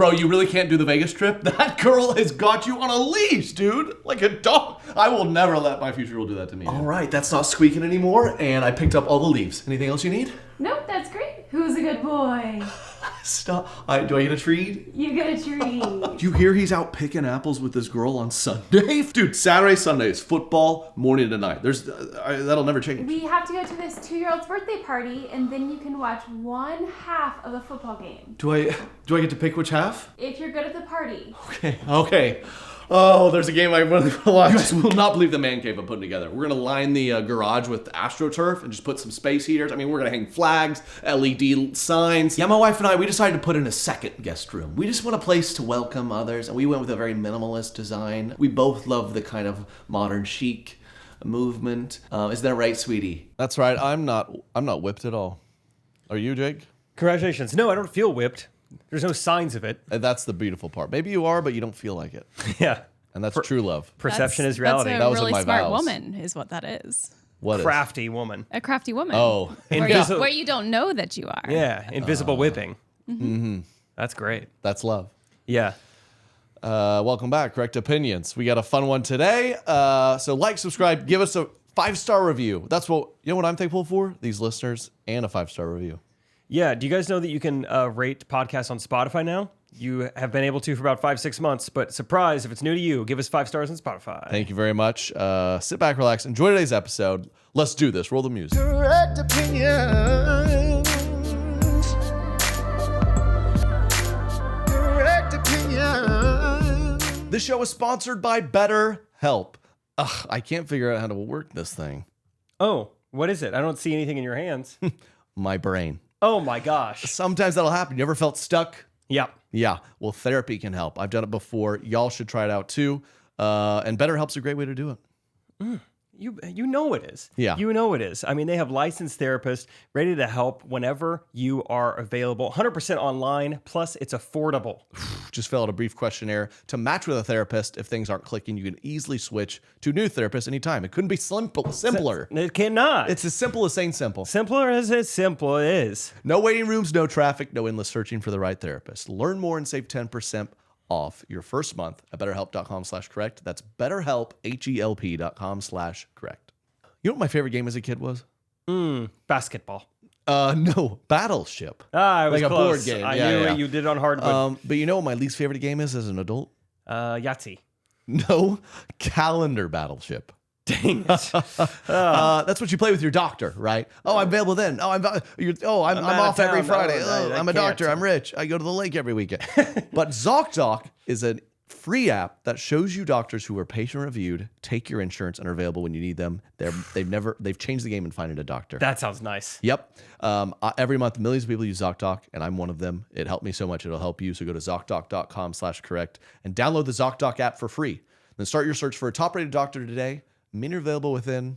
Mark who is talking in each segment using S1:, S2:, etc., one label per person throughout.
S1: Bro, you really can't do the Vegas trip? That girl has got you on a leash, dude. Like a dog. I will never let my future girl do that to me. All right, that's not squeaking anymore, and I picked up all the leaves. Anything else you need?
S2: Nope, that's great. Who's a good boy?
S1: Stop. Do I get a treat?
S2: You get a treat.
S1: Do you hear he's out picking apples with this girl on Sunday? Dude, Saturday, Sunday is football, morning to night. That'll never change.
S2: We have to go to this 2-year-old's birthday party, and then you can watch one half of a football game.
S1: Do I get to pick which half?
S2: If you're good at the party.
S1: Okay. Oh, there's a game I really want to watch. You guys will not believe the man cave I'm putting together. We're going to line the garage with AstroTurf and just put some space heaters. I mean, we're going to hang flags, LED signs. Yeah, my wife and I, we decided to put in a second guest room. We just want a place to welcome others, and we went with a very minimalist design. We both love the kind of modern chic movement. Is that right, sweetie? That's right. I'm not whipped at all. Are you, Jake?
S3: Congratulations. No, I don't feel whipped. There's no signs of it.
S1: That's the beautiful part. Maybe you are, but you don't feel like it.
S3: Yeah.
S1: And that's true love.
S3: Perception is reality.
S4: That's a
S1: That was in
S4: really
S1: my
S4: smart
S1: vows.
S4: woman is what that is.
S1: What is?
S3: Crafty woman.
S4: A crafty woman.
S1: Oh.
S4: Where you don't know that you are.
S3: Yeah. Invisible whipping. Mm-hmm. That's great.
S1: That's love.
S3: Yeah.
S1: Welcome back. Correct Opinions. We got a fun one today. So like, subscribe, give us a 5-star review. That's what I'm thankful for? These listeners and a 5-star review.
S3: Yeah. Do you guys know that you can rate podcasts on Spotify now? You have been able to for about 5-6 months, but surprise, if it's new to you, give us 5 stars on Spotify.
S1: Thank you very much. Sit back, relax, enjoy today's episode. Let's do this. Roll the music.
S5: Correct opinions. Correct opinions.
S1: This show is sponsored by BetterHelp. Ugh, I can't figure out how to work this thing.
S3: Oh, what is it? I don't see anything in your hands.
S1: My brain.
S3: Oh my gosh.
S1: Sometimes that'll happen. You ever felt stuck?
S3: Yep.
S1: Yeah, well, therapy can help. I've done it before. Y'all should try it out too. And BetterHelp's a great way to do it.
S3: You know it is.
S1: Yeah.
S3: You know it is. I mean, they have licensed therapists ready to help whenever you are available. 100% online, plus it's affordable.
S1: Just fill out a brief questionnaire to match with a therapist. If things aren't clicking, you can easily switch to a new therapist anytime. It couldn't be simpler.
S3: It cannot.
S1: It's as simple as saying simple.
S3: Simpler as simple is.
S1: No waiting rooms, no traffic, no endless searching for the right therapist. Learn more and save 10% off your first month at betterhelp.com/correct. That's betterhelp, HELP.com/correct. You know what my favorite game as a kid was?
S3: Basketball.
S1: No, Battleship.
S3: I was
S1: like
S3: close.
S1: a board game.
S3: I
S1: Yeah,
S3: knew
S1: yeah.
S3: you did on hard, but
S1: But you know what my least favorite game is as an adult?
S3: Yahtzee.
S1: No, Calendar Battleship.
S3: Dang it.
S1: That's what you play with your doctor, right? Oh, I'm available then. Oh, I'm
S3: out
S1: off
S3: of
S1: every
S3: town.
S1: Friday.
S3: No,
S1: Oh,
S3: I
S1: I'm a
S3: can't.
S1: doctor. I'm rich. I go to the lake every weekend. But ZocDoc is a free app that shows you doctors who are patient reviewed, take your insurance, and are available when you need them. They've changed the game in finding a doctor.
S3: That sounds nice.
S1: Yep. Every month, millions of people use ZocDoc, and I'm one of them. It helped me so much. It'll help you. So go to ZocDoc.com/correct and download the ZocDoc app for free. Then start your search for a top-rated doctor today. Many are available within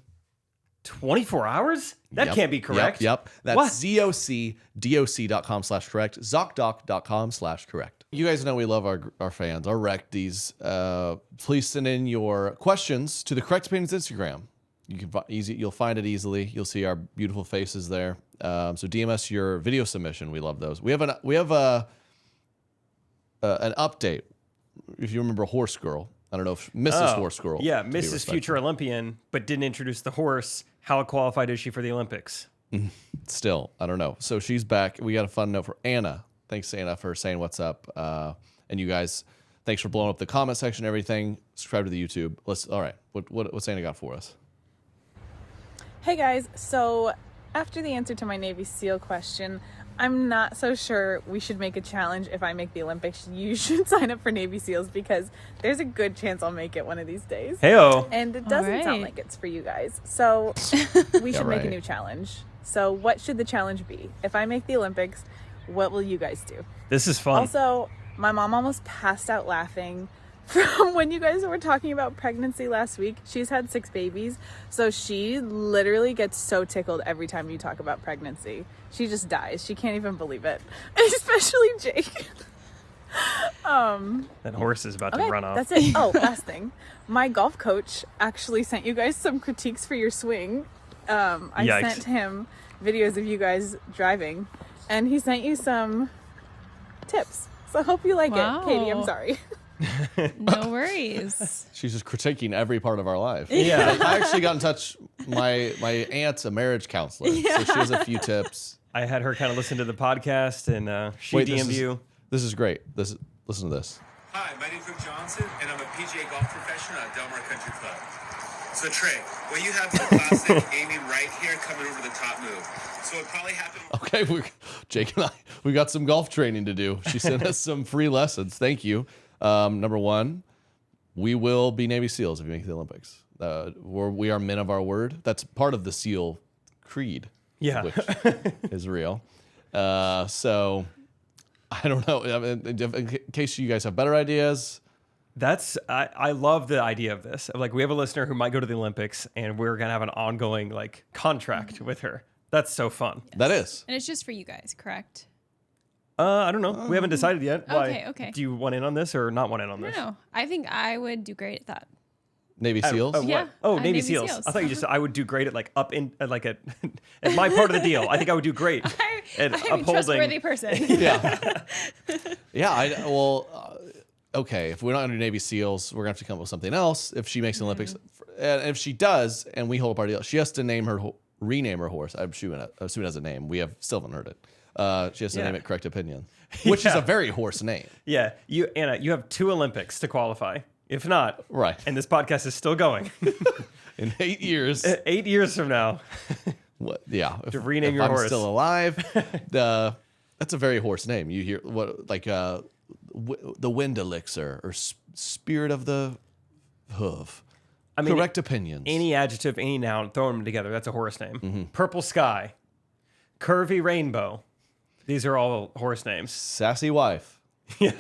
S3: 24 hours? That can't be correct.
S1: Yep. That's
S3: What?
S1: ZocDoc.com/correct. ZocDoc.com/correct. You guys know we love our fans, our recties. Please send in your questions to the Correct Opinions Instagram. You'll find it easily. You'll see our beautiful faces there. So DM us your video submission. We love those. We have an update. If you remember Horse Girl. I don't know if Mrs. Horse Girl.
S3: Yeah,
S1: to be
S3: Mrs.
S1: respectful.
S3: Future Olympian, but didn't introduce the horse. How qualified is she for the Olympics?
S1: Still, I don't know. So she's back. We got a fun note for Anna. Thanks, Anna, for saying what's up. And you guys, thanks for blowing up the comment section and everything. Subscribe to the YouTube. All right. What's Anna got for us?
S6: Hey guys, so after the answer to my Navy SEAL question, I'm not so sure we should make a challenge. If I make the Olympics, you should sign up for Navy SEALs because there's a good chance I'll make it one of these days.
S3: Heyo.
S6: And it doesn't sound like it's for you guys. So we should make a new challenge. So what should the challenge be? If I make the Olympics, what will you guys do?
S3: This is fun.
S6: Also, my mom almost passed out laughing from when you guys were talking about pregnancy last week. She's had 6 babies, so she literally gets so tickled every time you talk about pregnancy. She just dies. She can't even believe it. Especially Jake.
S3: That horse is about to run off.
S6: That's it. Oh, last thing. My golf coach actually sent you guys some critiques for your swing. I
S3: Yikes.
S6: sent him videos of you guys driving, and he sent you some tips. I hope you like
S4: Wow.
S6: it, Katie. I'm sorry.
S4: No worries.
S1: She's just critiquing every part of our life.
S3: Yeah.
S1: I actually got in touch. My aunt's a marriage counselor, so she has a few tips.
S3: I had her kind of listen to the podcast, and she DM'd you.
S1: This is great. Listen to this.
S7: Hi, my name's Luke Johnson, and I'm a PGA golf professional at Del Mar Country Club. So Trey, what you have is a classic aiming right here, coming over the top move. So it probably happened.
S1: Okay, Jake and I, we got some golf training to do. She sent us some free lessons. Thank you. Number one, we will be Navy SEALs if you make the Olympics. We are men of our word. That's part of the SEAL creed,
S3: Yeah.
S1: which is real. So I don't know. I mean, in case you guys have better ideas.
S3: I love the idea of this. Like, we have a listener who might go to the Olympics, and we're gonna have an ongoing like contract with her. That's so fun.
S1: That is.
S4: And it's just for you guys, correct?
S3: I don't know. We haven't decided yet. Why?
S4: Okay.
S3: Do you want in on this or not want in on
S4: I
S3: this?
S4: don't know. I think I would do great at that.
S1: Navy SEALs.
S3: What?
S4: Yeah,
S3: Oh,
S4: I'm
S3: Navy
S4: Navy
S3: SEAls.
S4: SEAls.
S3: I thought you just. I would do great at like up in like at my part of the deal. I think I would do great at
S4: I'm a trustworthy
S3: upholding.
S4: person.
S1: Yeah. Yeah. Okay. If we're not going to do Navy SEAls, we're going to have to come up with something else. If she makes the Olympics, and if she does, and we hold up our deal, she has to rename her horse. I'm assuming it has a name. We still haven't heard it. She has to name it Correct Opinion, which is a very horse name.
S3: Yeah, Anna, you have 2 Olympics to qualify. If not,
S1: Right.
S3: and this podcast is still going.
S1: In 8 years.
S3: 8 years from now.
S1: What? Yeah.
S3: To rename
S1: if
S3: your
S1: I'm
S3: horse.
S1: still alive, that's a very horse name. You hear what like the wind elixir or spirit of the hoof.
S3: I mean,
S1: Correct Opinions.
S3: Any adjective, any noun, throw them together. That's a horse name. Purple sky, curvy rainbow. These are all horse names.
S1: Sassy wife.
S3: Yeah,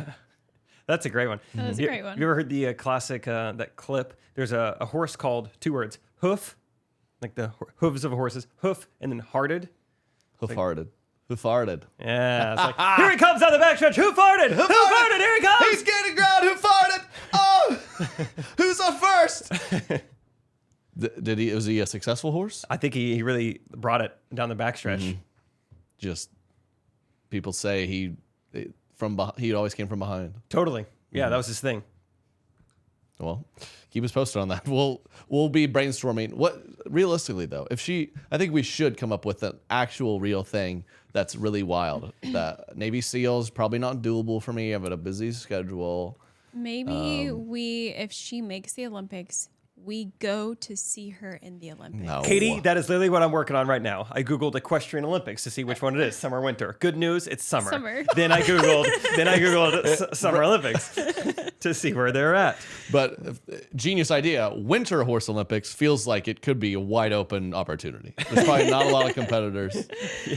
S3: that's a great one.
S4: That is a great one.
S3: Have you ever heard the classic that clip? There's a horse called 2 words, hoof, like the hooves of horses, hoof, and then hearted.
S1: Hoof-hearted. Hoof-hearted.
S3: Yeah, it's like, here he comes on the backstretch. Who farted? Who farted? Here he comes.
S1: He's getting ground. Who farted? Oh, who's up first? Was he a successful horse?
S3: I think he really brought it down the backstretch.
S1: Just people say he always came from behind.
S3: Totally. Yeah, that was his thing.
S1: Well, keep us posted on that. We'll be brainstorming. What realistically though, I think we should come up with an actual real thing that's really wild. That Navy SEALs probably not doable for me. I've got a busy schedule.
S4: Maybe if she makes the Olympics, we go to see her in the Olympics.
S1: No.
S3: Katie, that is literally what I'm working on right now. I Googled equestrian Olympics to see which one it is, summer or winter. Good news, it's summer.
S4: Summer.
S3: Then I Googled summer Olympics to see where they're at.
S1: But genius idea. Winter Horse Olympics feels like it could be a wide open opportunity. There's probably not a lot of competitors.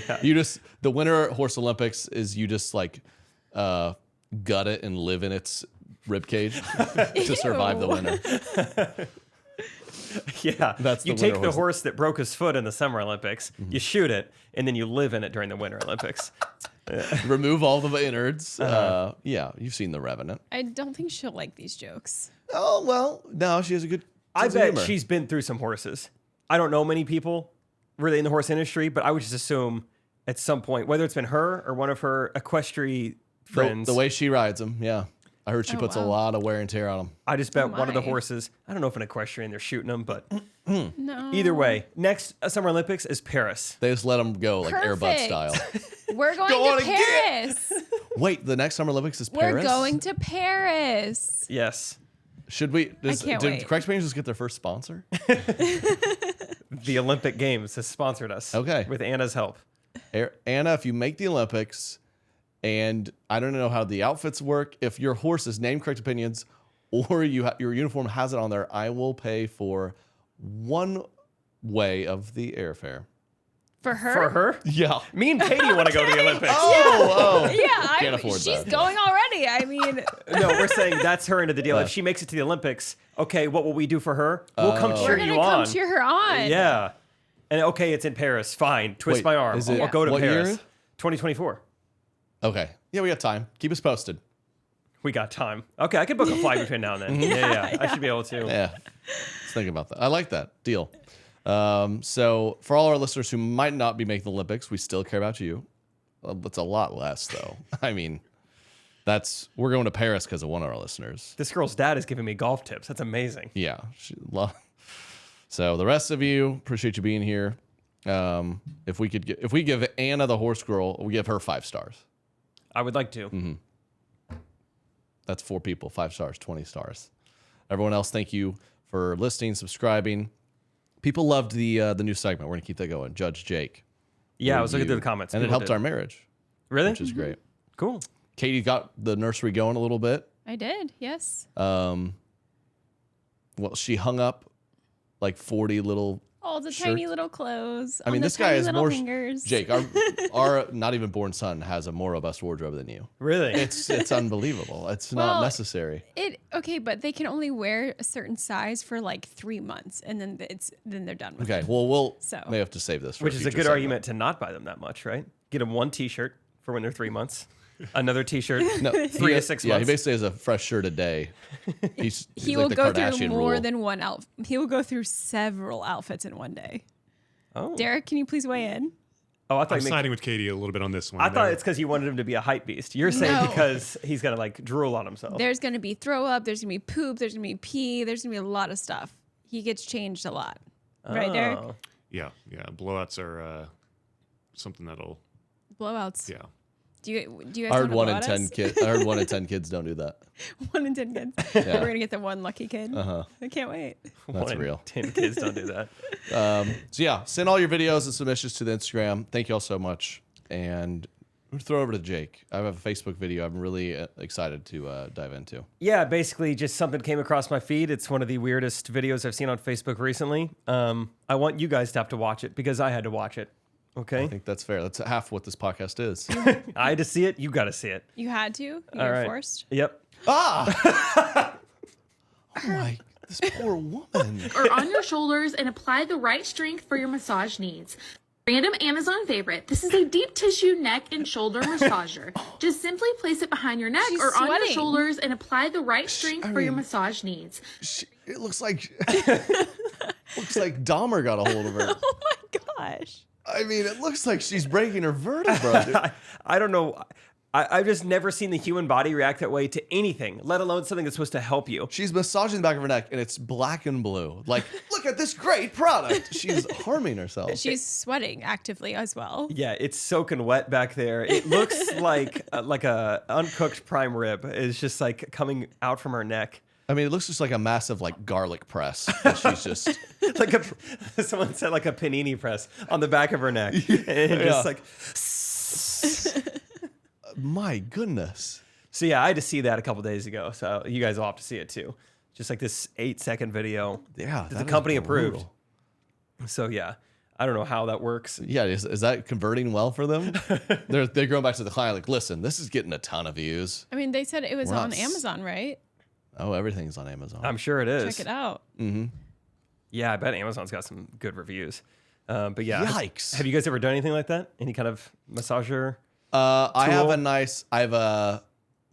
S1: Yeah. The Winter Horse Olympics is you just like gut it and live in its rib cage to survive the winter.
S3: Yeah,
S1: That's the
S3: you take
S1: winter
S3: the
S1: horse.
S3: horse that broke his foot in the Summer Olympics, you shoot it, and then you live in it during the Winter Olympics.
S1: Remove all the innards. Yeah, you've seen The Revenant.
S4: I don't think she'll like these jokes.
S1: Oh, well, no, she has a good
S3: I
S1: sense of
S3: bet
S1: humor.
S3: she's been through some horses. I don't know many people really in the horse industry, but I would just assume at some point, whether it's been her or one of her equestrian friends.
S1: The way she rides them, yeah. I heard she
S4: Oh,
S1: puts a
S4: wow.
S1: lot of wear and tear on them.
S3: I just bet one of the
S4: my.
S3: horses. I don't know if an equestrian they're shooting them, but
S4: No.
S3: either way, next Summer Olympics is Paris.
S1: They just let them go like Air Bud
S4: Perfect.
S1: style.
S4: We're going
S1: Go on
S4: to
S1: again.
S4: Paris.
S1: Wait, the next Summer Olympics is
S4: We're
S1: Paris?
S4: going to Paris.
S1: Should
S3: Yes,
S1: we?
S4: can't
S1: did
S4: wait.
S1: Correct Opinions just get their first sponsor?
S3: the Olympic Games has sponsored us.
S1: Okay.
S3: with Anna's help.
S1: Anna, if you make the Olympics, and I don't know how the outfits work, if your horse is named Correct Opinions or your uniform has it on there, I will pay for one way of the airfare.
S4: For her?
S3: For her,
S1: Yeah.
S3: me and Katie want to go to the Olympics.
S1: Oh,
S4: Yeah,
S1: Can't afford
S4: she's
S1: that.
S4: going already. I mean,
S3: No, we're saying that's her end of the deal. If she makes it to the Olympics, okay, what will we do for her? We'll come cheer
S4: we're
S3: you
S4: going to come
S3: on.
S4: cheer her on.
S3: Yeah. And okay, it's in Paris. Fine. Twist
S1: Wait,
S3: my arm.
S1: is it-
S3: I'll go to
S1: what
S3: Paris.
S1: year?
S3: 2024.
S1: Okay. Yeah, we got time. Keep us posted.
S3: We got time. Okay, I could book a flight between now and then. Yeah. I should be able to.
S1: Yeah. Let's think about that. I like that. Deal. So for all our listeners who might not be making the Olympics, we still care about you. It's a lot less, though. I mean, We're going to Paris because of one of our listeners.
S3: This girl's dad is giving me golf tips. That's amazing.
S1: Yeah. So the rest of you, appreciate you being here. If we give Anna the horse girl, we give her 5 stars.
S3: I would like to.
S1: Mm-hmm. That's 4 people, 5 stars, 20 stars. Everyone else, thank you for listening, subscribing. People loved the new segment. We're gonna keep that going. Judge Jake.
S3: Yeah, I was looking through the comments.
S1: And it
S3: People
S1: helped
S3: did.
S1: our marriage.
S3: Really?
S1: Which is great.
S3: Cool.
S1: Katie got the nursery going a little bit.
S4: I did, yes.
S1: Well, she hung up like 40 little
S4: All the
S1: shirt.
S4: tiny little clothes.
S1: I mean,
S4: on the
S1: this guy
S4: tiny
S1: is
S4: little
S1: more.
S4: fingers.
S1: Jake, our not even born son has a more robust wardrobe than you.
S3: Really?
S1: It's unbelievable. It's not
S4: Well,
S1: necessary.
S4: Okay, but they can only wear a certain size for like 3 months, and then they're done with
S1: Okay,
S4: it.
S1: well,
S4: So-
S1: may have to save this for
S3: Which is a
S1: future
S3: good
S1: segment.
S3: argument to not buy them that much, right? Get them one T-shirt for when they're 3 months, another T-shirt
S1: No,
S3: 3 to 6
S1: Yeah, he
S3: months.
S1: basically has a fresh shirt a day. He's
S4: He
S1: like
S4: will
S1: the
S4: go
S1: Kardashian
S4: through more
S1: rule.
S4: than one outfit. He will go through several outfits in one day.
S3: Oh.
S4: Derek, can you please weigh in?
S3: Oh, I thought
S8: I'm
S3: you meant-
S8: siding with Katie a little bit on this one.
S3: I thought
S8: There-
S3: it's because you wanted him to be a hype beast. You're saying
S4: No.
S3: because he's gonna like drool on himself.
S4: There's going to be throw up. There's going to be poop. There's going to be pee. There's going to be a lot of stuff. He gets changed a lot. Right, Derek?
S3: Oh.
S8: Yeah. Blowouts are something that'll.
S4: Blowouts.
S8: Yeah.
S4: Do you guys
S1: I heard
S4: want
S1: 1 in
S4: to
S1: 10 kids. I heard 1 in 10 kids don't do that.
S4: 1 in 10 kids.
S1: Yeah.
S4: We're going to get the one lucky kid.
S1: Uh-huh.
S4: I can't wait.
S1: That's
S3: 1 in
S1: real.
S3: 10 kids don't do that.
S1: So yeah, send all your videos and submissions to the Instagram. Thank you all so much. And we'll throw it over to Jake. I have a Facebook video I'm really excited to dive into.
S3: Yeah, basically just something came across my feed. It's one of the weirdest videos I've seen on Facebook recently. I want you guys to have to watch it because I had to watch it.
S1: I
S3: Okay?
S1: think that's fair. That's half what this podcast is.
S3: I had to see it. You got to see it.
S4: You had to? You
S3: All
S4: were
S3: right.
S4: forced?
S3: Yep.
S1: Oh my, this poor woman.
S9: Or on your shoulders and apply the right strength for your massage needs. Random Amazon favorite. This is a deep tissue neck and shoulder massager. Just simply place it behind your neck
S4: She's
S9: or on your
S4: sweating.
S9: shoulders and apply the right strength for your
S1: mean-
S9: massage needs.
S1: It looks like Dahmer got a hold of her.
S4: Oh my gosh.
S1: I mean, it looks like she's breaking her vertebra. Dude.
S3: I don't know. I've just never seen the human body react that way to anything, let alone something that's supposed to help you.
S1: She's massaging the back of her neck, and it's black and blue. Like, look at this great product. She's harming herself.
S4: She's sweating actively as well.
S3: Yeah, it's soaking wet back there. It looks like a uncooked prime rib is just like coming out from her neck.
S1: I mean, it looks just like a massive like garlic press. That she's just
S3: Like someone said like a panini press on the back of her neck. And just like
S1: my goodness.
S3: so yeah, I had to see that a couple days ago. So you guys will have to see it too. Just like this 8-second video.
S1: Yeah,
S3: that the
S1: that is
S3: company
S1: brutal.
S3: approved. So yeah. I don't know how that works.
S1: Yeah, is that converting well for them? They're going back to the client like, listen, this is getting a ton of views.
S4: I mean, they said it was
S1: We're not
S4: on
S1: s-
S4: Amazon, right?
S1: Oh, everything's on Amazon.
S3: I'm sure it is.
S4: Check it out.
S3: Yeah, I bet Amazon's got some good reviews. But yeah.
S1: Yikes.
S3: Have you guys ever done anything like that? Any kind of massager?
S1: I have
S3: Tool?
S1: I have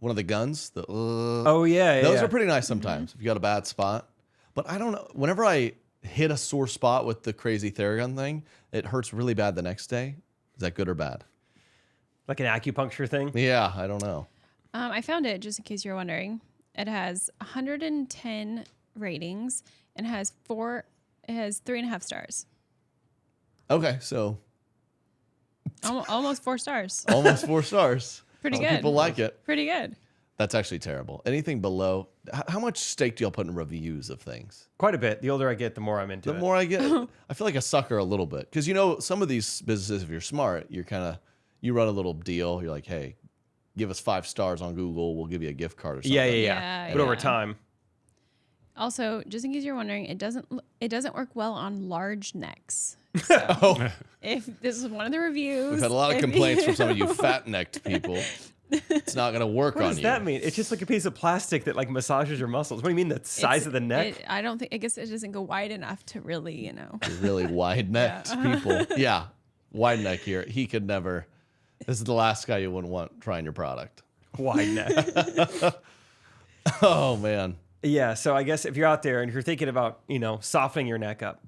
S1: one of the guns.
S3: Oh yeah,
S1: Those
S3: yeah.
S1: are pretty nice sometimes if you got a bad spot. But I don't know. Whenever I hit a sore spot with the crazy Theragun thing, it hurts really bad the next day. Is that good or bad?
S3: Like an acupuncture thing.
S1: Yeah, I don't know.
S4: I found it just in case you're wondering. It has 110 ratings and has 3.5 stars.
S1: Okay, so
S4: Almost 4 stars.
S1: almost 4 stars.
S4: Pretty
S1: Some
S4: good.
S1: People like it.
S4: Pretty good.
S1: That's actually terrible. Anything below, how much stake do y'all put in reviews of things?
S3: Quite a bit. The older I get, the more I'm into
S1: The
S3: it.
S1: more I get, I feel like a sucker a little bit. Because, some of these businesses, if you're smart, you run a little deal. You're like, hey, give us 5 stars on Google. We'll give you a gift card or something.
S3: Yeah.
S4: Yeah,
S3: But over
S4: yeah.
S3: time,
S4: Also, just in case you're wondering, it doesn't work well on large necks.
S1: Oh,
S4: If this is one of the reviews,
S1: we've had a lot of complaints from some of you fat-necked people. It's not going to work
S3: what
S1: on
S3: does
S1: you.
S3: that mean? It's just like a piece of plastic that like massages your muscles. What do you mean the size of the neck?
S4: I don't think. I guess it doesn't go wide enough to really,
S1: Really wide-necked people. Yeah, wide neck here. He could never. This is the last guy you wouldn't want trying your product.
S3: Wide neck.
S1: Oh, man.
S3: Yeah, so I guess if you're out there and you're thinking about, softening your neck up,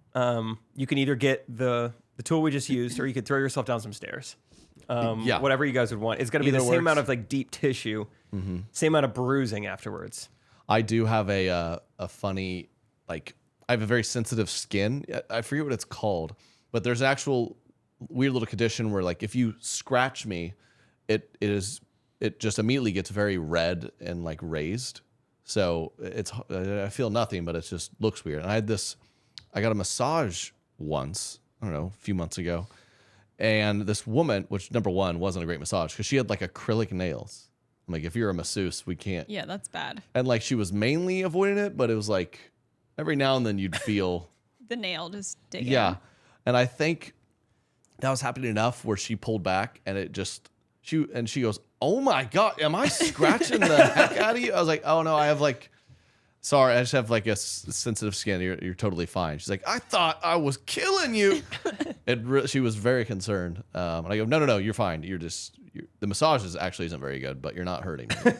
S3: you can either get the tool we just used or you could throw yourself down some stairs.
S1: Yeah.
S3: whatever you guys would want. It's going to be the
S1: Either
S3: same
S1: works.
S3: amount of like deep tissue, same amount of bruising afterwards.
S1: I do have a funny, like, I have a very sensitive skin. I forget what it's called, but there's an actual weird little condition where, like, if you scratch me, it just immediately gets very red and like raised. So I feel nothing, but it just looks weird. And I got a massage once, I don't know, a few months ago. And this woman, which number one wasn't a great massage because she had like acrylic nails. I'm like, if you're a masseuse, we can't.
S4: Yeah, that's bad.
S1: And like she was mainly avoiding it, but it was like every now and then you'd feel.
S4: The nail just dig
S1: Yeah.
S4: in.
S1: And I think that was happening enough where she pulled back and it just, she goes, "Oh my God, am I scratching the heck out of you?" I was like, "Oh no, I have like, sorry, I just have like a sensitive skin. You're totally fine." She's like, "I thought I was killing you." She was very concerned. And I go, no, you're fine. The massage actually isn't very good, but you're not hurting me.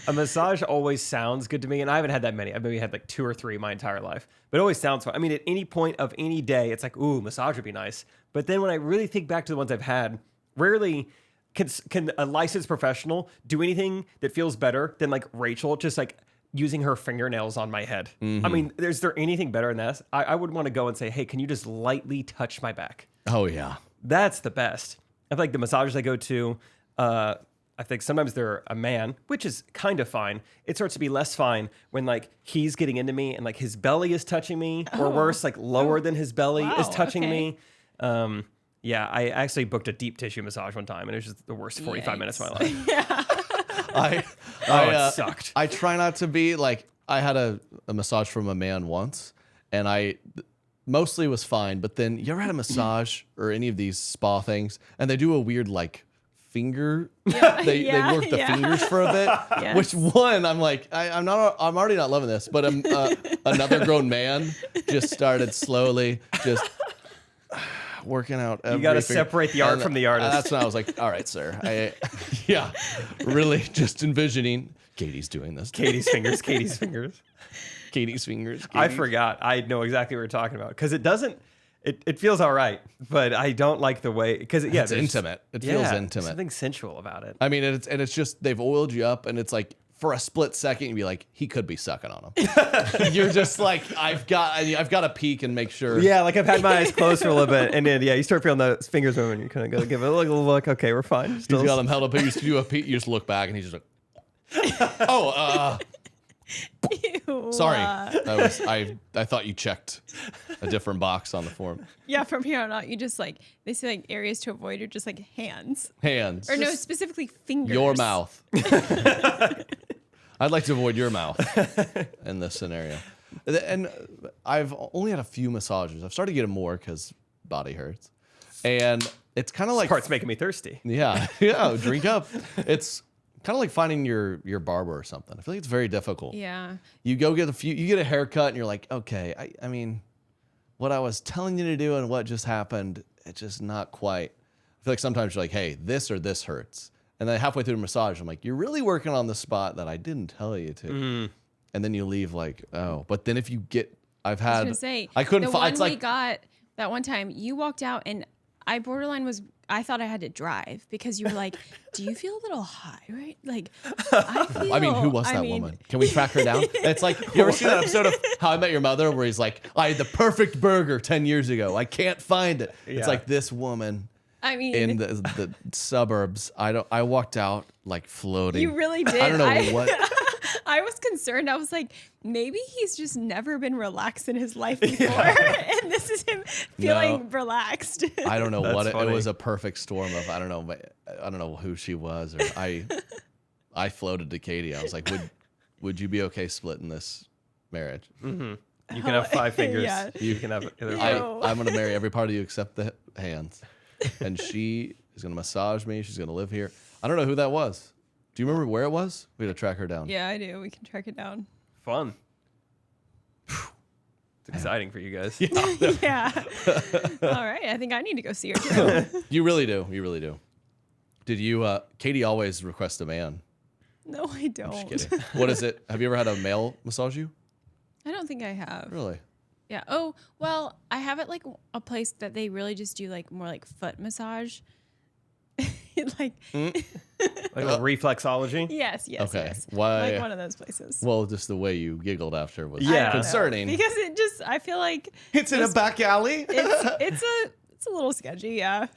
S3: A massage always sounds good to me, and I haven't had that many. I've maybe had like 2 or 3 my entire life, but it always sounds fun. I mean, at any point of any day, it's like, ooh, massage would be nice. But then when I really think back to the ones I've had, rarely can a licensed professional do anything that feels better than like Rachel just like using her fingernails on my head. I mean, is there anything better than that? I would want to go and say, "Hey, can you just lightly touch my back?"
S1: Oh yeah.
S3: That's the best. I feel like the massages I go to, I think sometimes they're a man, which is kind of fine. It starts to be less fine when like he's getting into me and like his belly is touching me, or worse, like lower than his belly is touching me. Yeah, I actually booked a deep tissue massage one time, and it was just the worst 45 minutes of my life. It sucked.
S1: I try not to be like, I had a massage from a man once, and I mostly was fine. But then you ever had a massage or any of these spa things, and they do a weird like finger, they work the fingers for a bit.
S4: Yes.
S1: Which one, I'm like, I'm already not loving this. But another grown man just started slowly just working out every
S3: You got to
S1: finger.
S3: separate the art from the artist.
S1: That's when I was like, all right, sir. Really just envisioning Katie's doing this.
S3: Katie's fingers, Katie's fingers.
S1: Katie's fingers.
S3: I forgot. I know exactly what we're talking about because it doesn't. It feels all right, but I don't like the way because
S1: it's intimate. It feels intimate.
S3: Something sensual about it.
S1: I mean, it's just they've oiled you up, and it's like for a split second you'd be like, he could be sucking on him. You're just like, I've got to peek and make sure.
S3: Yeah, like I've had my eyes closed for a little bit, and then you start feeling those fingers moving. You kind of go give it a little look. Okay, we're fine.
S1: He's got them held up. You do a peek. You just look back, and he's just like, oh,
S4: Ew.
S1: sorry. I thought you checked a different box on the form.
S4: Yeah, from here on out, you just like, they say like areas to avoid are just like hands.
S1: Hands.
S4: Or no, specifically fingers.
S1: Your mouth. I'd like to avoid your mouth in this scenario. And I've only had a few massages. I've started getting more because body hurts. And it's kind of like...
S3: This part's making me thirsty.
S1: Yeah, drink up. It's kind of like finding your barber or something. I feel like it's very difficult.
S4: Yeah.
S1: You go get you get a haircut and you're like, okay, I mean, what I was telling you to do and what just happened, it's just not quite. I feel like sometimes you're like, hey, this or this hurts. And then halfway through the massage, I'm like, you're really working on the spot that I didn't tell you to. And then you leave like, oh. But then if you get, I was
S4: gonna say,
S1: I couldn't
S4: the
S1: find.
S4: one
S1: It's
S4: we
S1: like,
S4: got that one time. You walked out and I I thought I had to drive because you were like, "Do you feel a little high, right?" Like,
S1: I mean, who was that woman? Can we track her down? It's like, you ever seen that episode of How I Met Your Mother where he's like, I had the perfect burger 10 years ago. I can't find it. It's like this woman.
S4: I mean,
S1: in the suburbs. I walked out like floating.
S4: You really did.
S1: I don't know what.
S4: I was concerned. I was like, maybe he's just never been relaxed in his life before, and this is him feeling relaxed.
S1: I don't know what it
S3: funny.
S1: was. A perfect storm of I don't know who she was, or I floated to Katie. I was like, would you be okay splitting this marriage?
S3: You can have 5 fingers.
S4: Yeah.
S3: You can have.
S1: I'm gonna marry every part of you except the hands, and she is gonna massage me. She's gonna live here. I don't know who that was. Do you remember where it was? We had to track her down.
S4: Yeah, I do. We can track it down.
S3: Fun. It's exciting for you guys.
S4: Yeah. All right. I think I need to go see her too.
S1: You really do. You really do. Did you? Katie always requests a man.
S4: No, I don't.
S1: I'm just kidding. What is it? Have you ever had a male massage you?
S4: I don't think I have.
S1: Really?
S4: Yeah. Oh, well, I have it like a place that they really just do like more like foot massage. like
S3: Like a reflexology.
S4: yes,
S1: Okay.
S4: yes.
S1: Why?
S4: Like one of those places.
S1: Well, just the way you giggled after was
S3: Yeah.
S1: concerning.
S4: Because it just I feel like
S1: It's in a back alley.
S4: it's a little sketchy, yeah.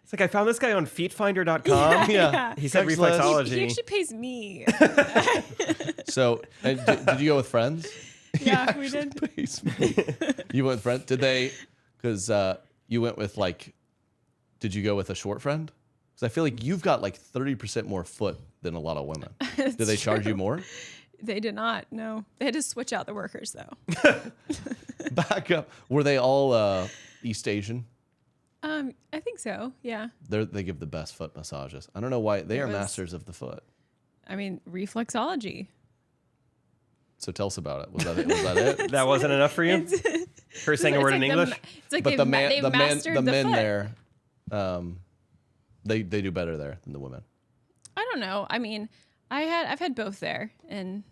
S3: It's like I found this guy on feetfinder.com.
S4: Yeah.
S3: He said
S1: Craigslist.
S3: reflexology.
S4: He actually pays me.
S1: So, did you go with friends?
S4: Yeah, we did.
S1: You went with friends? Did they? Because you went with like. Did you go with a short friend? Because I feel like you've got like 30% more foot than a lot of women. Did they charge you more?
S4: They did not. No, they had to switch out the workers though.
S1: Back up. Were they all East Asian?
S4: I think so. Yeah.
S1: They give the best foot massages. I don't know why they
S4: It
S1: are
S4: was-
S1: masters of the foot.
S4: I mean, reflexology.
S1: So tell us about it. Was that it?
S3: That wasn't enough for you? Her saying a word in English?
S4: It's like
S1: But
S4: they've mastered
S1: the men
S4: foot.
S1: there, they do better there than the women.
S4: I don't know. I mean, I've had both there, and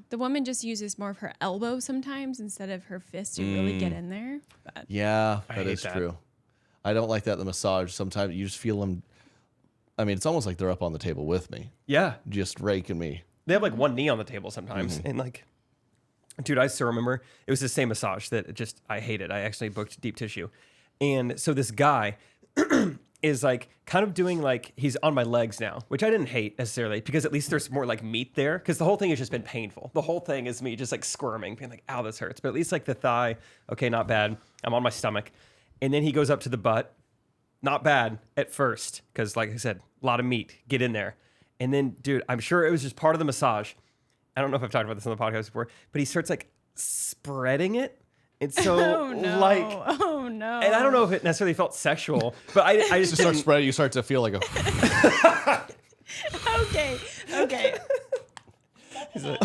S4: the woman just uses more of her elbow sometimes instead of her fist to really get in there. But
S1: Yeah,
S3: I
S1: that
S3: hate
S1: is
S3: that.
S1: true. I don't like that in the massage. Sometimes you just feel them. I mean, it's almost like they're up on the table with me,
S3: Yeah.
S1: just raking me.
S3: They have like one knee on the table sometimes. And like, dude, I still remember it was the same massage that I hated. I actually booked deep tissue. And so this guy is like kind of doing like, he's on my legs now, which I didn't hate necessarily because at least there's more like meat there. Cause the whole thing has just been painful. The whole thing is me just like squirming, being like, ow, this hurts. But at least like the thigh, okay, not bad. I'm on my stomach. And then he goes up to the butt. Not bad at first. Cause like I said, a lot of meat, get in there. And then, dude, I'm sure it was just part of the massage. I don't know if I've talked about this on the podcast before, but he starts like spreading it. And so,
S4: oh no!
S3: like,
S4: Oh no!
S3: and I don't know if it necessarily felt sexual, but I just
S1: Start
S3: didn't-
S1: spreading. You start to feel like a.
S4: Okay. Yeah,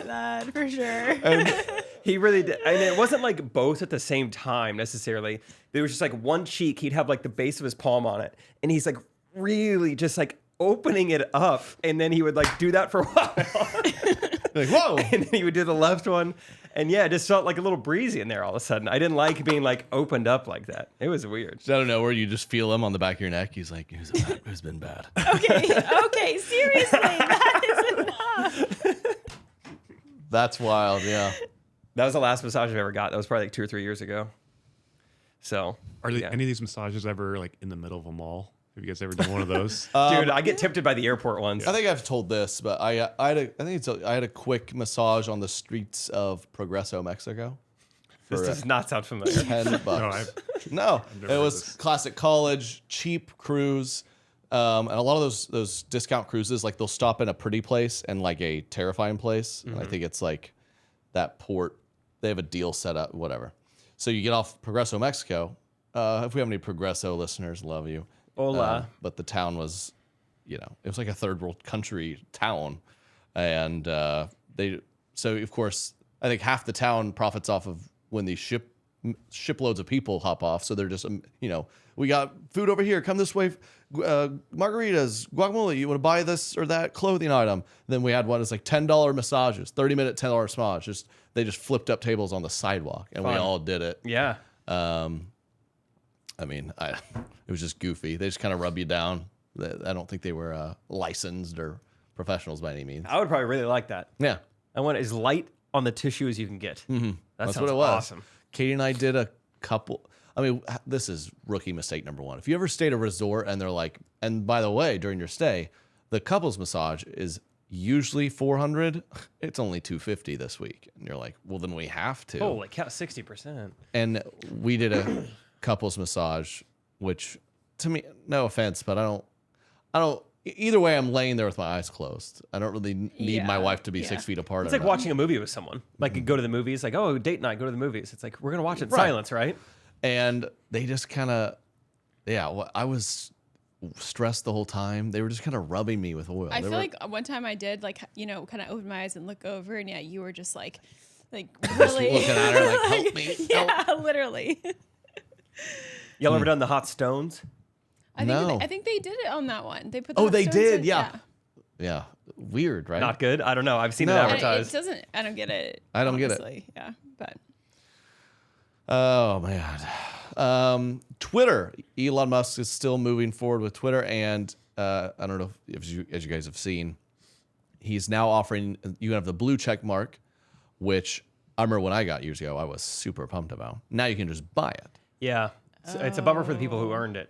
S4: that for sure.
S3: He really did. And it wasn't like both at the same time necessarily. There was just like one cheek, he'd have like the base of his palm on it. And he's like really just like opening it up. And then he would like do that for a while.
S1: Like, whoa!
S3: And then he would do the left one. And yeah, it just felt like a little breezy in there all of a sudden. I didn't like being like opened up like that. It was weird.
S1: I don't know where you just feel him on the back of your neck. He's like, who's been bad?
S4: Okay, seriously, that is enough.
S1: That's wild. Yeah.
S3: That was the last massage I've ever got. That was probably like 2 or 3 years ago. So,
S8: Are
S3: yeah.
S8: any of these massages ever like in the middle of a mall? Have you guys ever done one of those?
S3: Dude, I get tempted by the airport ones.
S1: I think I've told this, but I had a quick massage on the streets of Progreso, Mexico.
S3: This
S1: for,
S3: does not sound familiar.
S1: $10.
S8: No,
S1: No,
S8: never
S1: it
S8: heard
S1: was
S8: this.
S1: classic college, cheap cruise, and a lot of those discount cruises, like they'll stop in a pretty place and like a terrifying place. And I think it's like that port. They have a deal set up, whatever. So you get off Progreso, Mexico. If we have any Progreso listeners, love you.
S3: Hola.
S1: But the town was, it was like a third world country town, and so of course I think half the town profits off of when these shiploads of people hop off. So they're just, we got food over here. Come this way. Margaritas, guacamole. You want to buy this or that clothing item? Then we had one. It's like $10 massages, 30-minute $10 massage. They just flipped up tables on the sidewalk, and we
S3: Fun.
S1: all did it.
S3: Yeah.
S1: I mean, it was just goofy. They just kind of rub you down. I don't think they were licensed or professionals by any means.
S3: I would probably really like that.
S1: Yeah.
S3: I want it as light on the tissue as you can get. Mm-hmm.
S1: That's
S3: sounds
S1: what it was.
S3: awesome.
S1: Katie and I did a couple. I mean, this is rookie mistake number one. If you ever stay at a resort and they're like, and by the way, during your stay, the couples massage is usually $400. It's only $250 this week. And you're like, well, then we have to.
S3: Holy cow, 60%.
S1: And we did a couples massage, which to me, no offense, but I don't, either way, I'm laying there with my eyes closed. I don't really need my wife to be 6 feet apart.
S3: It's like watching a movie with someone. Like you go to the movies, like, oh, date night, go to the movies. It's like, we're going to watch it in silence, right?
S1: And they just kind of, I was stressed the whole time. They were just kind of rubbing me with oil.
S4: I feel like one time I did kind of open my eyes and look over, and you were just like really
S1: looking at her like, help me.
S4: Yeah, literally.
S3: Y'all ever done the hot stones?
S4: I think they did it on that one. They put.
S1: Oh,
S4: the
S1: they
S4: stones
S1: did,
S4: in-
S1: yeah. Yeah. Weird, right?
S3: Not good. I don't know. I've seen it
S1: No.
S3: advertised.
S4: It doesn't. I don't get it.
S1: I don't get it.
S4: honestly. Yeah, but
S1: Oh man. Twitter. Elon Musk is still moving forward with Twitter, and I don't know if you, as you guys have seen, he's now offering. You have the blue check mark, which I remember when I got years ago, I was super pumped about. Now you can just buy it.
S3: Yeah. It's a bummer for the people who earned it.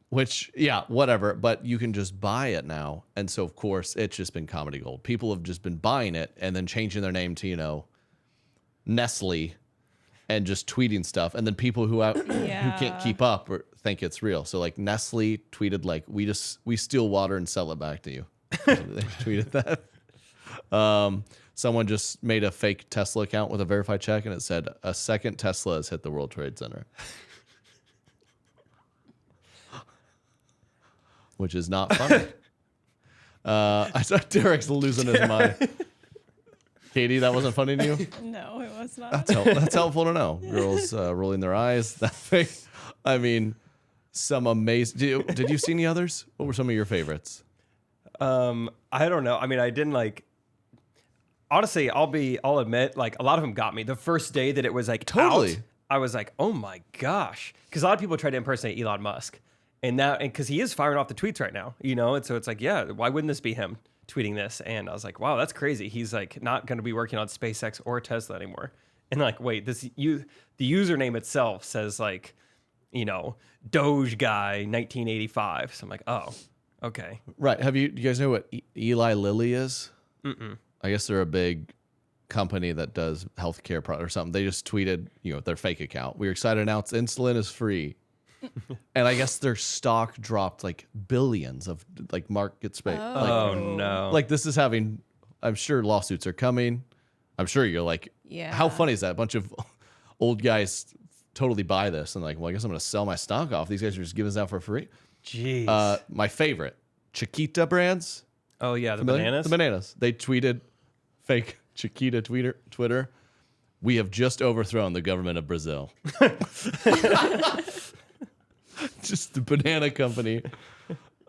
S1: Which, yeah, whatever. But you can just buy it now. And so, of course, it's just been comedy gold. People have just been buying it and then changing their name to, you know, Nestle and just tweeting stuff. And then people who can't keep up or think it's real. So, like, Nestle tweeted, like, we steal water and sell it back to you. They tweeted that. Someone just made a fake Tesla account with a verified check, and it said, a second Tesla has hit the World Trade Center. Which is not funny. I thought Derek's losing his mind. Katie, that wasn't funny to you?
S4: no, it was not.
S1: That's helpful to know. Girls rolling their eyes. That thing. I mean, some amazing. Did you see any others? What were some of your favorites?
S3: I don't know. I mean, I didn't like. Honestly, I'll admit, like a lot of them got me. The first day that it was like
S1: Totally.
S3: out, I was like, oh my gosh, because a lot of people try to impersonate Elon Musk, and because he is firing off the tweets right now, you know, and so it's like, yeah, why wouldn't this be him tweeting this? And I was like, wow, that's crazy. He's like not going to be working on SpaceX or Tesla anymore. And like, wait, the username itself says like, you know, Doge guy 1985. So I'm like, oh, okay.
S1: Right. Do you guys know what Eli Lilly is?
S3: Mm-mm.
S1: I guess they're a big company that does healthcare product or something. They just tweeted, you know, their fake account. We're excited to announce insulin is free. And I guess their stock dropped like billions of like market space.
S3: Oh no.
S1: Like this is having, I'm sure lawsuits are coming. I'm sure you're like,
S4: Yeah.
S1: how funny is that? A bunch of old guys totally buy this and like, well, I guess I'm going to sell my stock off. These guys are just giving this out for free.
S3: Jeez.
S1: My favorite, Chiquita brands.
S3: Oh yeah, the
S1: Familiar?
S3: bananas.
S1: The bananas. They tweeted, fake Chiquita Twitter. We have just overthrown the government of Brazil. Just the banana company.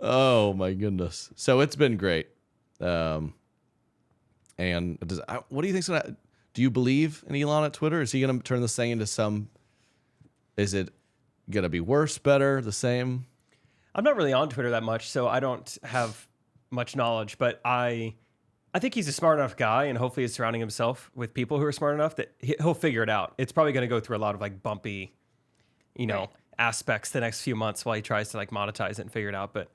S1: Oh my goodness. So it's been great. And what do you think's gonna? Do you believe in Elon at Twitter? Is he gonna turn this thing into some? Is it gonna be worse, better, the same?
S3: I'm not really on Twitter that much, so I don't have much knowledge, but I think he's a smart enough guy, and hopefully he's surrounding himself with people who are smart enough that he'll figure it out. It's probably going to go through a lot of like bumpy, you know, aspects the next few months while he tries to like monetize it and figure it out. But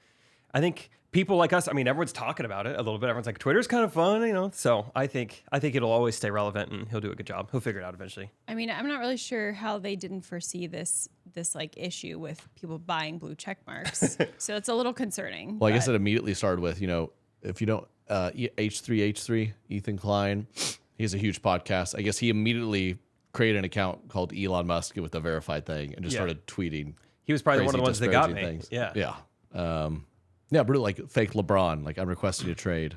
S3: I think people like us, I mean, everyone's talking about it a little bit. Everyone's like, Twitter's kind of fun, you know? So I think it'll always stay relevant, and he'll do a good job. He'll figure it out eventually.
S4: I mean, I'm not really sure how they didn't foresee this like issue with people buying blue check marks. So it's a little concerning.
S1: Well, I guess it immediately started with, you know, if you don't, H3H3, Ethan Klein, he has a huge podcast. I guess he immediately created an account called Elon Musk with a verified thing and just started tweeting.
S3: He was probably one of the ones that got me.
S1: Things.
S3: Yeah.
S1: Yeah. Yeah, but like fake LeBron, like I'm requesting a trade.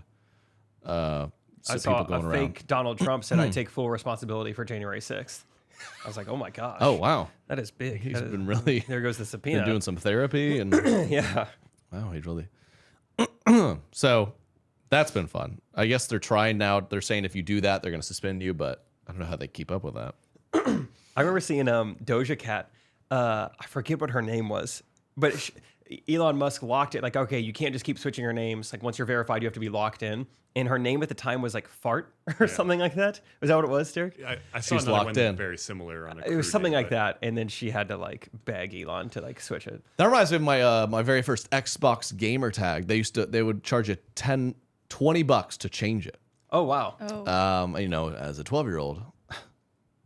S3: I saw a fake Donald Trump said, I take full responsibility for January 6th. I was like, oh my gosh.
S1: Oh, wow.
S3: That is big.
S1: He's been really...
S3: There goes the subpoena.
S1: Been doing some therapy and...
S3: Yeah.
S1: Wow, he really... So, that's been fun. I guess they're trying now. They're saying if you do that, they're going to suspend you, but I don't know how they keep up with that.
S3: I remember seeing Doja Cat. I forget what her name was, but Elon Musk locked it. Like, okay, you can't just keep switching your names. Like, once you're verified, you have to be locked in. And her name at the time was like Fart or something like that. Was that what it was, Derek?
S8: I saw another one that very similar on a
S3: It was
S8: crude
S3: something
S8: name,
S3: like that. And then she had to like beg Elon to like switch it.
S1: That reminds me of my my very first Xbox gamer tag. They would charge you $20 to change it.
S3: Oh wow.
S4: Oh.
S1: You know, as a 12-year-old,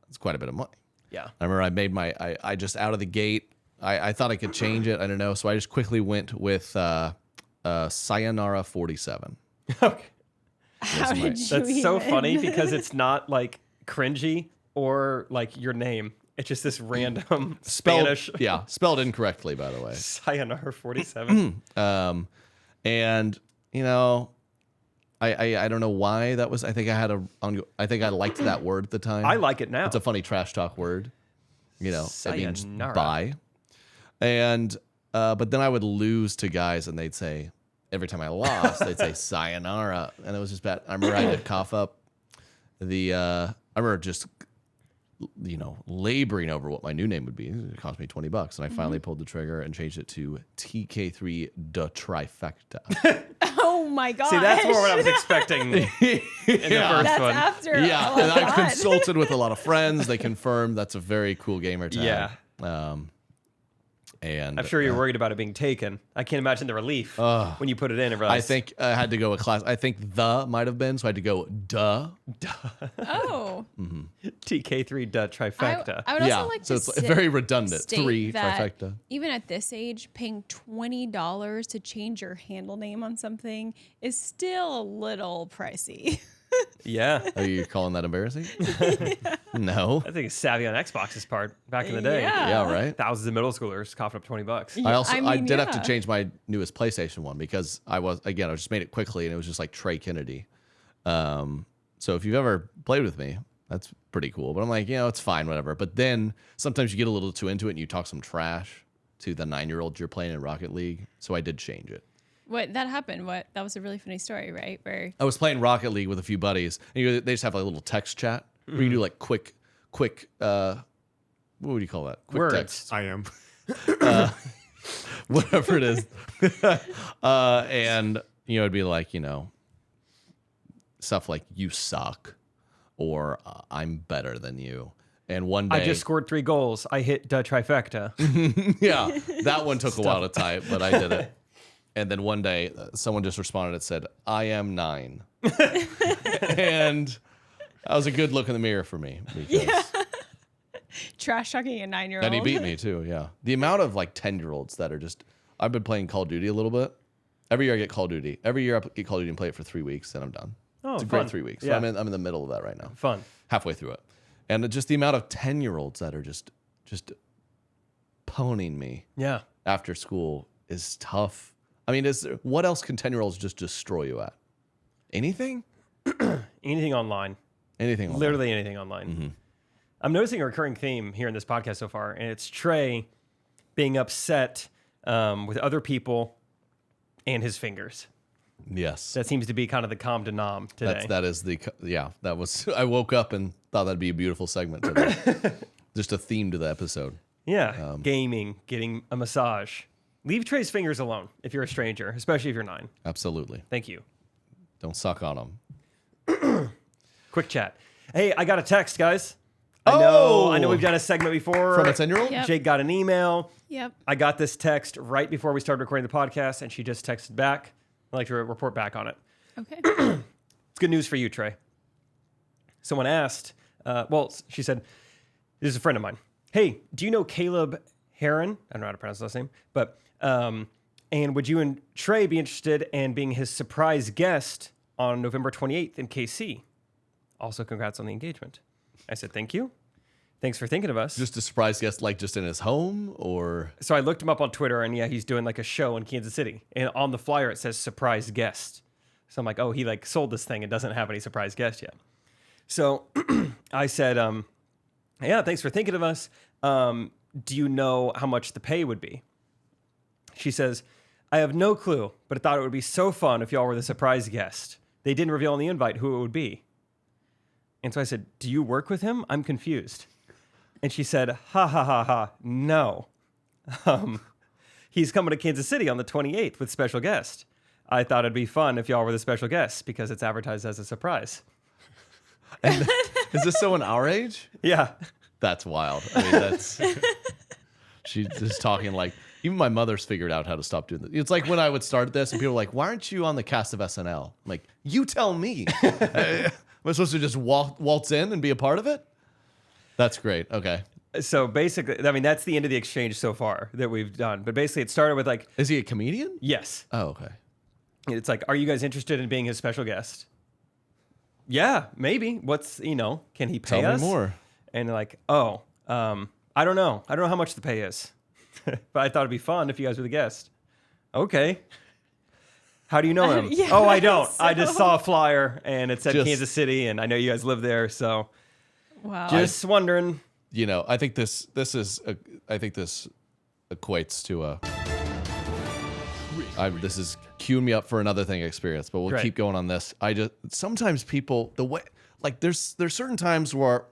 S1: it's quite a bit of money.
S3: Yeah.
S1: I remember I made I just out of the gate, I thought I could change it. I don't know. So I just quickly went with Sayonara 47.
S3: Okay.
S4: How did you
S3: That's so
S4: even?
S3: funny because it's not like cringy or like your name. It's just this random Spanish.
S1: Spelled incorrectly, by the way.
S3: Sayonara 47.
S1: And you know, I don't know why that was. I think I liked that word at the time.
S3: I like it now.
S1: It's a funny trash talk word. You know, it means
S3: Sayonara.
S1: bye. And but then I would lose to guys, and they'd say, every time I lost, they'd say sayonara, and it was just bad. I remember I had to cough up I remember just, laboring over what my new name would be. It cost me $20, and I finally pulled the trigger and changed it to TK3 the Trifecta.
S4: Oh my god!
S3: See, that's more what I was expecting in the first
S4: That's
S3: one.
S4: after.
S1: Yeah,
S4: Oh,
S1: and I've
S4: God.
S1: consulted with a lot of friends. They confirmed that's a very cool gamer tag.
S3: Yeah.
S1: And
S3: I'm sure you're worried about it being taken. I can't imagine the relief when you put it in and
S1: I
S3: realize.
S1: think I had to go a class. I think the might have been, so I had to go duh.
S4: Oh.
S3: TK3 trifecta.
S4: I would also
S1: Yeah,
S4: like
S1: so
S4: to
S1: it's very redundant.
S4: state
S1: 3
S4: that
S1: trifecta.
S4: Even at this age, paying $20 to change your handle name on something is still a little pricey.
S3: Yeah.
S1: Are you calling that embarrassing? No.
S3: I think it's savvy on Xbox's part back in the day.
S4: Yeah.
S1: Yeah, right.
S3: Thousands of middle schoolers coughing up $20.
S1: I did have to
S4: yeah.
S1: change my newest PlayStation one because I just made it quickly and it was just like Trey Kennedy. So if you've ever played with me, that's pretty cool. But I'm like, it's fine, whatever. But then sometimes you get a little too into it and you talk some trash to the 9-year-old you're playing in Rocket League. So I did change it.
S4: What that happened? That was a really funny story, right? Where
S1: I was playing Rocket League with a few buddies, and they just have like a little text chat where you do like quick, what would you call that? Quick
S3: Words.
S1: text.
S8: I am.
S1: Whatever it is. And, it'd be like, stuff like you suck or I'm better than you. And one day.
S3: I just scored 3 goals. I hit the trifecta.
S1: Yeah, that one took a while to type, but I did it. And then one day, someone just responded and said, I am 9. And that was a good look in the mirror for me. Because
S4: trash talking a 9-year-old.
S1: And he beat me too, yeah. The amount of like 10-year-olds that are just, I've been playing Call of Duty a little bit. Every year I get Call of Duty. Every year I get Call of Duty and play it for 3 weeks, then I'm done.
S3: Oh,
S1: it's a
S3: fun.
S1: great 3 weeks.
S3: Yeah.
S1: So I'm in the middle of that right now.
S3: Fun.
S1: Halfway through it. And just the amount of 10-year-olds that are just poning me
S3: Yeah.
S1: after school is tough. I mean, what else can 10-year-olds just destroy you at? Anything?
S3: Anything online.
S1: Anything online.
S3: Literally anything online.
S1: Mm-hmm.
S3: I'm noticing a recurring theme here in this podcast so far, and it's Trey being upset with other people and his fingers.
S1: Yes.
S3: That seems to be kind of the common denom today.
S1: That was, I woke up and thought that'd be a beautiful segment today. Just a theme to the episode.
S3: Yeah. Gaming, getting a massage. Leave Trey's fingers alone if you're a stranger, especially if you're 9.
S1: Absolutely.
S3: Thank you.
S1: Don't suck on them.
S3: Quick chat. Hey, I got a text, guys.
S1: Oh!
S3: I know we've done a segment before.
S1: From a 10-year-old?
S4: Yep.
S3: Jake got an email.
S4: Yep.
S3: I got this text right before we started recording the podcast, and she just texted back. I'd like to report back on it.
S4: Okay.
S3: It's good news for you, Trey. Someone asked, she said, this is a friend of mine. Hey, do you know Caleb Heron? I don't know how to pronounce his last name, but, and would you and Trey be interested in being his surprise guest on November 28th in KC? Also, congrats on the engagement. I said, thank you. Thanks for thinking of us.
S1: Just a surprise guest, like just in his home, or?
S3: So I looked him up on Twitter, and yeah, he's doing like a show in Kansas City. And on the flyer, it says surprise guest. So I'm like, oh, he like sold this thing and doesn't have any surprise guest yet. So I said, yeah, thanks for thinking of us. Do you know how much the pay would be? She says, I have no clue, but I thought it would be so fun if y'all were the surprise guest. They didn't reveal on the invite who it would be. And so I said, do you work with him? I'm confused. And she said, ha, ha, ha, ha, no. He's coming to Kansas City on the 28th with special guest. I thought it'd be fun if y'all were the special guests because it's advertised as a surprise.
S1: And is this someone our age?
S3: Yeah.
S1: That's wild. I mean, she's just talking like, even my mother's figured out how to stop doing this. It's like when I would start this and people were like, why aren't you on the cast of SNL? I'm like, you tell me. Am I supposed to just waltz in and be a part of it? That's great. Okay.
S3: So basically, I mean, that's the end of the exchange so far that we've done. But basically, it started with like,
S1: is he a comedian?
S3: Yes.
S1: Oh, okay.
S3: It's like, are you guys interested in being his special guest? Yeah, maybe. Can he pay us?
S1: Tell me more.
S3: And they're like, I don't know. I don't know how much the pay is. But I thought it'd be fun if you guys were the guest. Okay. How do you know him?
S4: Yeah,
S3: I don't.
S4: so-
S3: I just saw a flyer and it said
S1: Just-
S3: Kansas City, and I know you guys live there, so
S4: Wow.
S3: just wondering.
S1: I think this equates to a This is queuing me up for another thing experience, but we'll
S3: Great.
S1: keep going on this. Sometimes people, there's certain times where,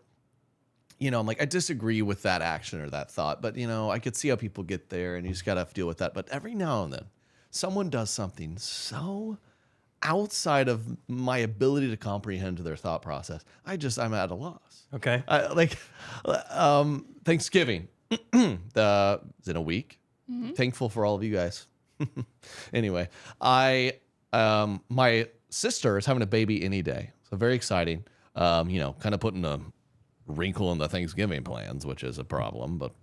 S1: I'm like, I disagree with that action or that thought, but I could see how people get there, and you just gotta deal with that. But every now and then, someone does something so outside of my ability to comprehend their thought process. I'm at a loss.
S3: Okay.
S1: Thanksgiving. It's in a week. Thankful for all of you guys. Anyway, my sister is having a baby any day, so very exciting. Kind of putting a wrinkle in the Thanksgiving plans, which is a problem, but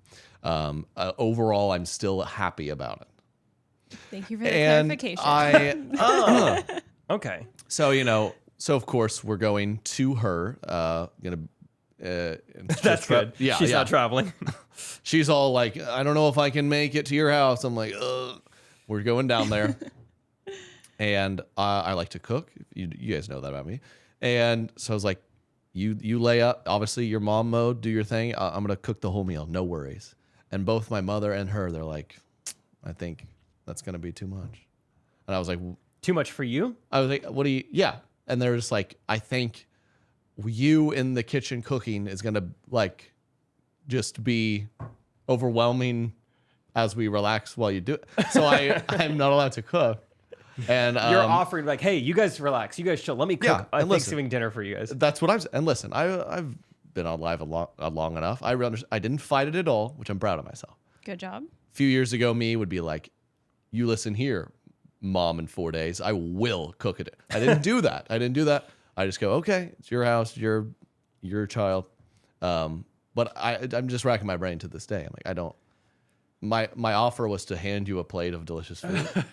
S1: overall, I'm still happy about it.
S4: Thank you for the clarification.
S3: Okay.
S1: So of course we're going to her.
S3: That's good.
S1: Yeah,
S3: she's not traveling.
S1: She's all like, I don't know if I can make it to your house. I'm like, ugh. We're going down there. And I like to cook. You guys know that about me. And so I was like, you lay up, obviously your mom mode, do your thing. I'm going to cook the whole meal. No worries. And both my mother and her, they're like, I think that's going to be too much. And I was like,
S3: too much for you?
S1: I was like, what do you, yeah. And they're just like, I think you in the kitchen cooking is going to just be overwhelming as we relax while you do it. So I'm not allowed to cook. And
S3: you're offering like, hey, you guys relax. You guys chill. Let me cook a Thanksgiving dinner for you guys.
S1: That's what and listen, I've been on live long enough. I didn't fight it at all, which I'm proud of myself.
S4: Good job.
S1: A few years ago, me would be like, you listen here, Mom, in 4 days, I will cook it. I didn't do that. I just go, okay, it's your house, your child. But I'm just racking my brain to this day. I'm like, I don't. My offer was to hand you a plate of delicious food.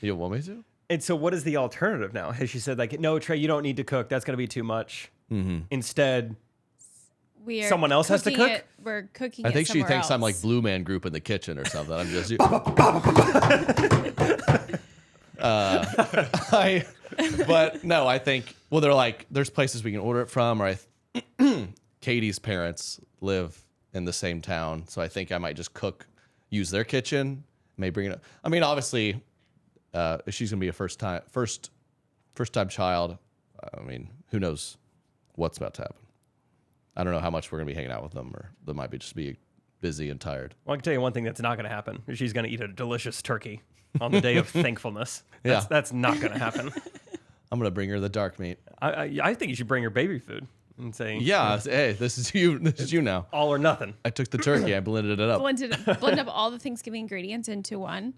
S1: You want me to?
S3: And so, what is the alternative now? Has she said like, no, Trey, you don't need to cook. That's going to be too much. Mm-hmm. Instead, someone else has to cook.
S4: We're cooking.
S1: I think she thinks
S4: else.
S1: I'm like Blue Man Group in the kitchen or something. I'm just. But no, I think. Well, they're like, there's places we can order it from, or Katie's parents live in the same town, so I think I might just use their kitchen, may bring it up. I mean, obviously, she's gonna be a first time child. I mean, who knows what's about to happen? I don't know how much we're gonna be hanging out with them, or they might just be busy and tired.
S3: Well, I can tell you one thing that's not gonna happen. She's gonna eat a delicious turkey on the day of thankfulness. That's not gonna happen.
S1: I'm gonna bring her the dark meat.
S3: I think you should bring her baby food and say,
S1: hey, this is you. This is you now.
S3: All or nothing.
S1: I took the turkey. I blended it up.
S4: Blend up all the Thanksgiving ingredients into one.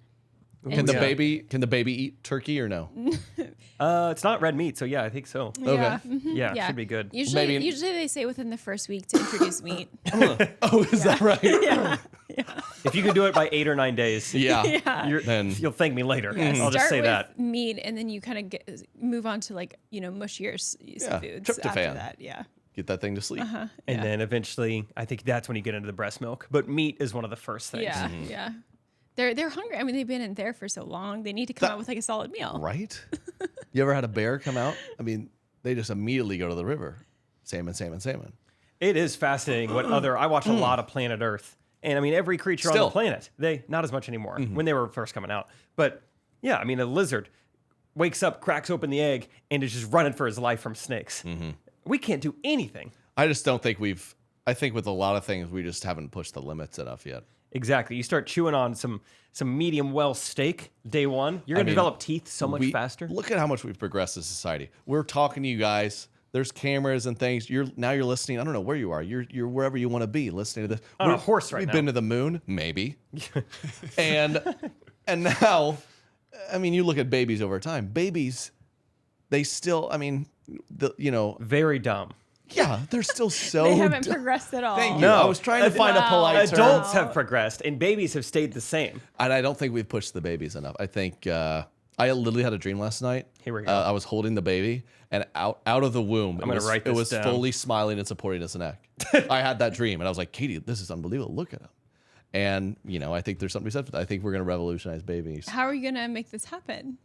S1: Can the baby eat turkey or no?
S3: It's not red meat, so yeah, I think so.
S1: Okay.
S4: Yeah. Mm-hmm.
S3: Yeah, should be good.
S4: Usually they say within the first week to introduce meat.
S1: Is that right?
S4: Yeah.
S3: If you can do it by 8 or 9 days,
S1: then
S3: you'll thank me later.
S4: Yeah,
S3: I'll just say that.
S4: Meat, and then you kind of move on to mushier seafoods
S1: tryptophan.
S4: after that. Yeah.
S1: Get that thing to sleep.
S3: And then eventually, I think that's when you get into the breast milk. But meat is one of the first things.
S4: Yeah, yeah. They're hungry. I mean, they've been in there for so long. They need to come out with like a solid meal.
S1: Right? You ever had a bear come out? I mean, they just immediately go to the river. Salmon.
S3: It is fascinating I watch a lot of Planet Earth. And I mean, every creature on the planet, not as much anymore when they were first coming out. But yeah, I mean, a lizard wakes up, cracks open the egg, and is just running for his life from snakes. Mm-hmm. We can't do anything.
S1: I just don't think I think with a lot of things, we just haven't pushed the limits enough yet.
S3: Exactly. You start chewing on some medium well steak day one, you're going to develop teeth so much faster.
S1: Look at how much we've progressed as a society. We're talking to you guys. There's cameras and things. You're listening. I don't know where you are. You're wherever you want to be listening to this.
S3: On a horse right now.
S1: We've been to the moon, maybe. and now, I mean, you look at babies over time. Babies, they still, I mean,
S3: very dumb.
S1: Yeah, they're still so
S4: They haven't progressed at all.
S1: Thank you.
S3: No.
S1: I was trying to find a polite term.
S3: Adults have progressed, and babies have stayed the same.
S1: And I don't think we've pushed the babies enough. I think I literally had a dream last night.
S3: Here we go.
S1: I was holding the baby, and out of the womb,
S3: it was down.
S1: fully smiling and supporting its neck. I had that dream, and I was like, Katie, this is unbelievable. Look at him. And, I think there's something to be said for that. I think we're going to revolutionize babies.
S4: How are you going to make this happen?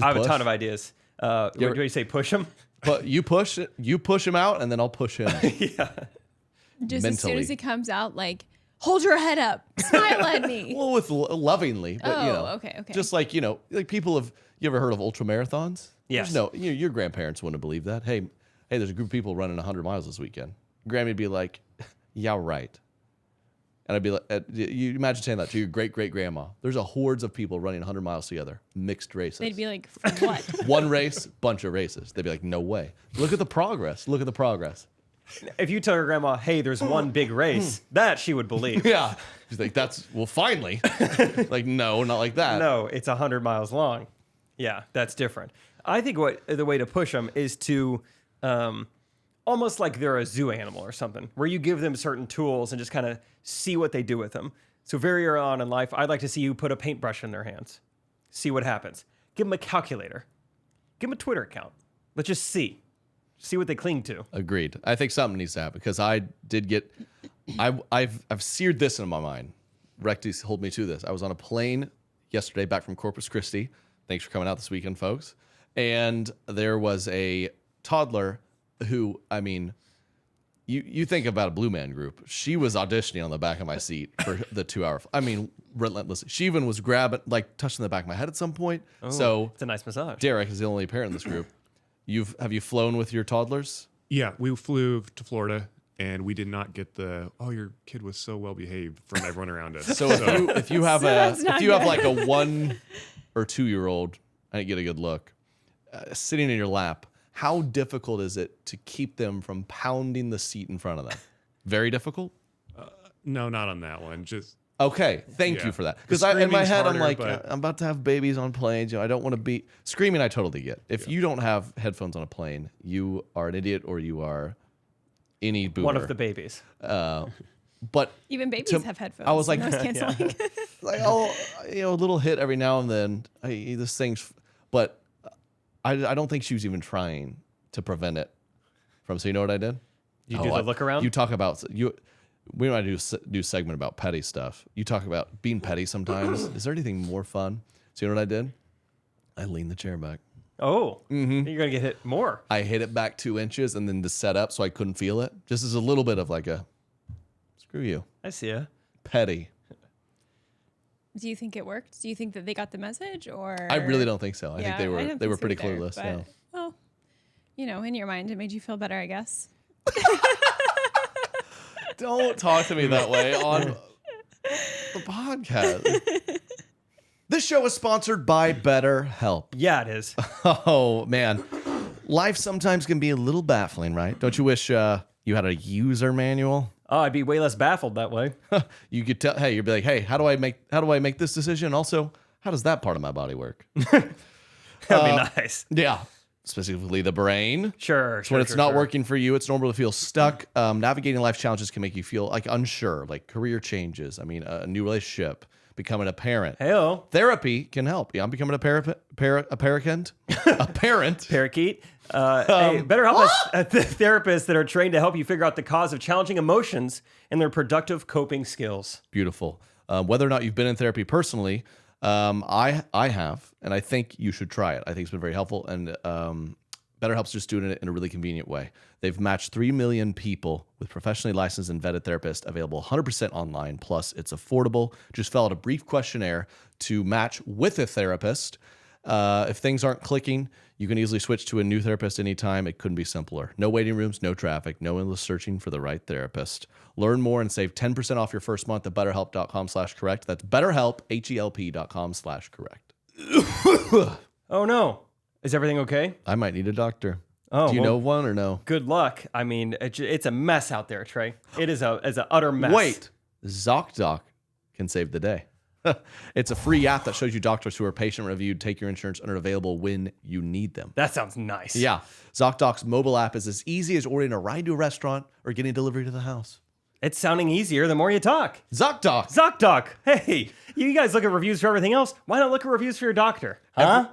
S3: I have a ton of ideas. What do you say, push them?
S1: But you push him out, and then I'll push him.
S3: Yeah.
S4: Just
S1: mentally.
S4: as soon as it comes out, like hold your head up, smile at me.
S1: Well, with lovingly, but
S4: Okay.
S1: just like like people have. You ever heard of ultra marathons?
S3: Yes.
S1: No, your grandparents wouldn't believe that. Hey, there's a group of people running 100 miles this weekend. Grammy'd be like, yeah, right. And I'd be like, you imagine saying that to your great-great-grandma. There's a hordes of people running 100 miles together, mixed races.
S4: They'd be like, for what?
S1: One race, bunch of races. They'd be like, no way. Look at the progress. Look at the progress.
S3: If you tell your grandma, hey, there's one big race, that she would believe.
S1: Yeah. She's like, finally. Like, no, not like that.
S3: No, it's 100 miles long. Yeah, that's different. I think the way to push them is to almost like they're a zoo animal or something, where you give them certain tools and just kind of see what they do with them. So very early on in life, I'd like to see you put a paintbrush in their hands. See what happens. Give them a calculator. Give them a Twitter account. Let's just see what they cling to.
S1: Agreed. I think something needs to happen because I did get, I've seared this in my mind. Recty's hold me to this. I was on a plane yesterday back from Corpus Christi. Thanks for coming out this weekend, folks. And there was a toddler who, I mean, you think about a Blue Man Group. She was auditioning on the back of my seat for the 2 hour. I mean, relentlessly. She even was grabbing, like touching the back of my head at some point.
S3: Oh,
S1: so
S3: it's a nice massage.
S1: Derek is the only parent in this group. Have you flown with your toddlers?
S8: Yeah, we flew to Florida, and we did not get your kid was so well behaved from everyone around us.
S1: So if you have like a 1 or 2 year old, I didn't get a good look, sitting in your lap, how difficult is it to keep them from pounding the seat in front of them? Very difficult?
S8: No, not on that one. Just
S1: okay. Thank you for that. Because in my head, I'm like, I'm about to have babies on planes. I don't want to be screaming. I totally get. If you don't have headphones on a plane, you are an idiot or you are any boomer.
S3: One of the babies.
S1: But
S4: even babies have headphones.
S1: I was like,
S4: noise canceling.
S1: like, a little hit every now and then. This thing's, but I don't think she was even trying to prevent it from. So you know what I did?
S3: You do the look around.
S1: You talk about you. We might do a segment about petty stuff. You talk about being petty sometimes. Is there anything more fun? So you know what I did? I leaned the chair back.
S3: Oh, you're gonna get hit more.
S1: I hit it back 2 inches and then to set up so I couldn't feel it. Just as a little bit of like a screw you.
S3: I see ya.
S1: Petty.
S4: Do you think it worked? Do you think that they got the message, or
S1: I really don't think so. I think
S4: Yeah,
S1: they
S4: I
S1: were
S4: don't
S1: they
S4: think
S1: were
S4: so
S1: pretty
S4: either,
S1: clueless.
S4: but,
S1: Yeah.
S4: well, in your mind, it made you feel better, I guess.
S1: Don't talk to me that way on the podcast. This show is sponsored by BetterHelp.
S3: Yeah, it is.
S1: Oh, man. Life sometimes can be a little baffling, right? Don't you wish you had a user manual?
S3: Oh, I'd be way less baffled that way.
S1: You could tell, you'd be like, hey, how do I make this decision? Also, how does that part of my body work?
S3: That'd be nice.
S1: Yeah. Specifically the brain.
S3: Sure.
S1: When it's not working for you, it's normal to feel stuck. Navigating life challenges can make you feel like unsure, like career changes. I mean, a new relationship, becoming a parent.
S3: Hey-o.
S1: Therapy can help. Yeah, I'm becoming a parent. A parent.
S3: Parakeet. Hey, BetterHelp has therapists that are trained to help you figure out the cause of challenging emotions and their productive coping skills.
S1: Beautiful. Whether or not you've been in therapy personally, I have, and I think you should try it. I think it's been very helpful, and BetterHelp's just doing it in a really convenient way. They've matched 3 million people with professionally licensed and vetted therapists, available 100% online, plus it's affordable. Just fill out a brief questionnaire to match with a therapist. If things aren't clicking, you can easily switch to a new therapist anytime. It couldn't be simpler. No waiting rooms, no traffic, no endless searching for the right therapist. Learn more and save 10% off your first month at betterhelp.com/correct. That's BetterHelp, HELP.com/correct.
S3: Oh, no. Is everything okay?
S1: I might need a doctor.
S3: Oh,
S1: do you know one or no?
S3: Good luck. I mean, it's a mess out there, Trey. It is an utter mess.
S1: Wait, ZocDoc can save the day. It's a free app that shows you doctors who are patient reviewed, take your insurance, and are available when you need them.
S3: That sounds nice.
S1: Yeah. ZocDoc's mobile app is as easy as ordering a ride to a restaurant or getting delivery to the house.
S3: It's sounding easier the more you talk.
S1: ZocDoc.
S3: ZocDoc. Hey, you guys look at reviews for everything else. Why not look at reviews for your doctor? Huh?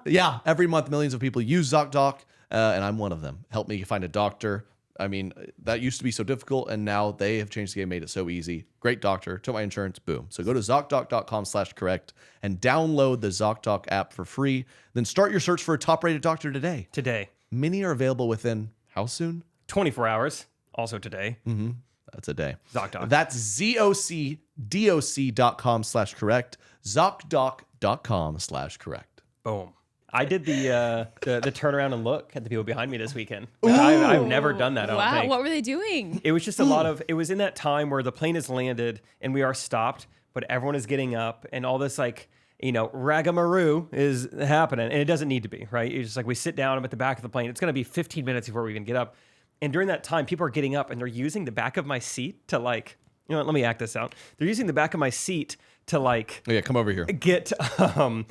S1: Every month, millions of people use ZocDoc, and I'm one of them. Help me find a doctor. I mean, that used to be so difficult, and now they have changed the game, made it so easy. Great doctor, took my insurance, boom. So go to ZocDoc.com/correct and download the ZocDoc app for free. Then start your search for a top-rated doctor today.
S3: Today.
S1: Many are available within how soon?
S3: 24 hours. Also today.
S1: Mm-hmm. That's a day.
S3: ZocDoc.
S1: That's ZocDoc.com/correct. ZocDoc.com/correct.
S3: Boom. I did the turnaround and look at the people behind me this weekend. I've never done that. I don't
S4: Wow,
S3: think.
S4: what were they doing?
S3: It was just a lot of. It was in that time where the plane has landed and we are stopped, but everyone is getting up and all this ragamaroo is happening, and it doesn't need to be, right? It's just like we sit down. I'm at the back of the plane. It's going to be 15 minutes before we even get up, and during that time, people are getting up and they're using the back of my seat to let me act this out. They're using the back of my seat to
S1: Oh, yeah, come over here.
S3: get
S1: I'll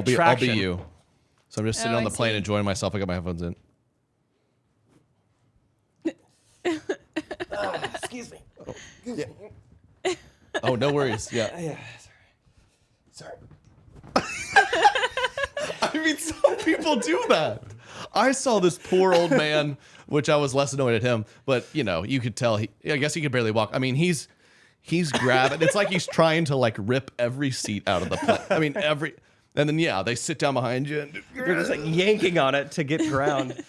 S1: be
S3: traction.
S1: you. So I'm just sitting on the plane enjoying myself. I got my headphones in.
S3: Excuse me.
S1: Oh, no worries. Yeah.
S3: Yeah. Sorry.
S1: I mean, some people do that. I saw this poor old man, which I was less annoyed at him, but you could tell I guess he could barely walk. I mean, he's grabbing. It's like he's trying to rip every seat out of the plane. I mean, and then they sit down behind you and
S3: They're just yanking on it to get ground.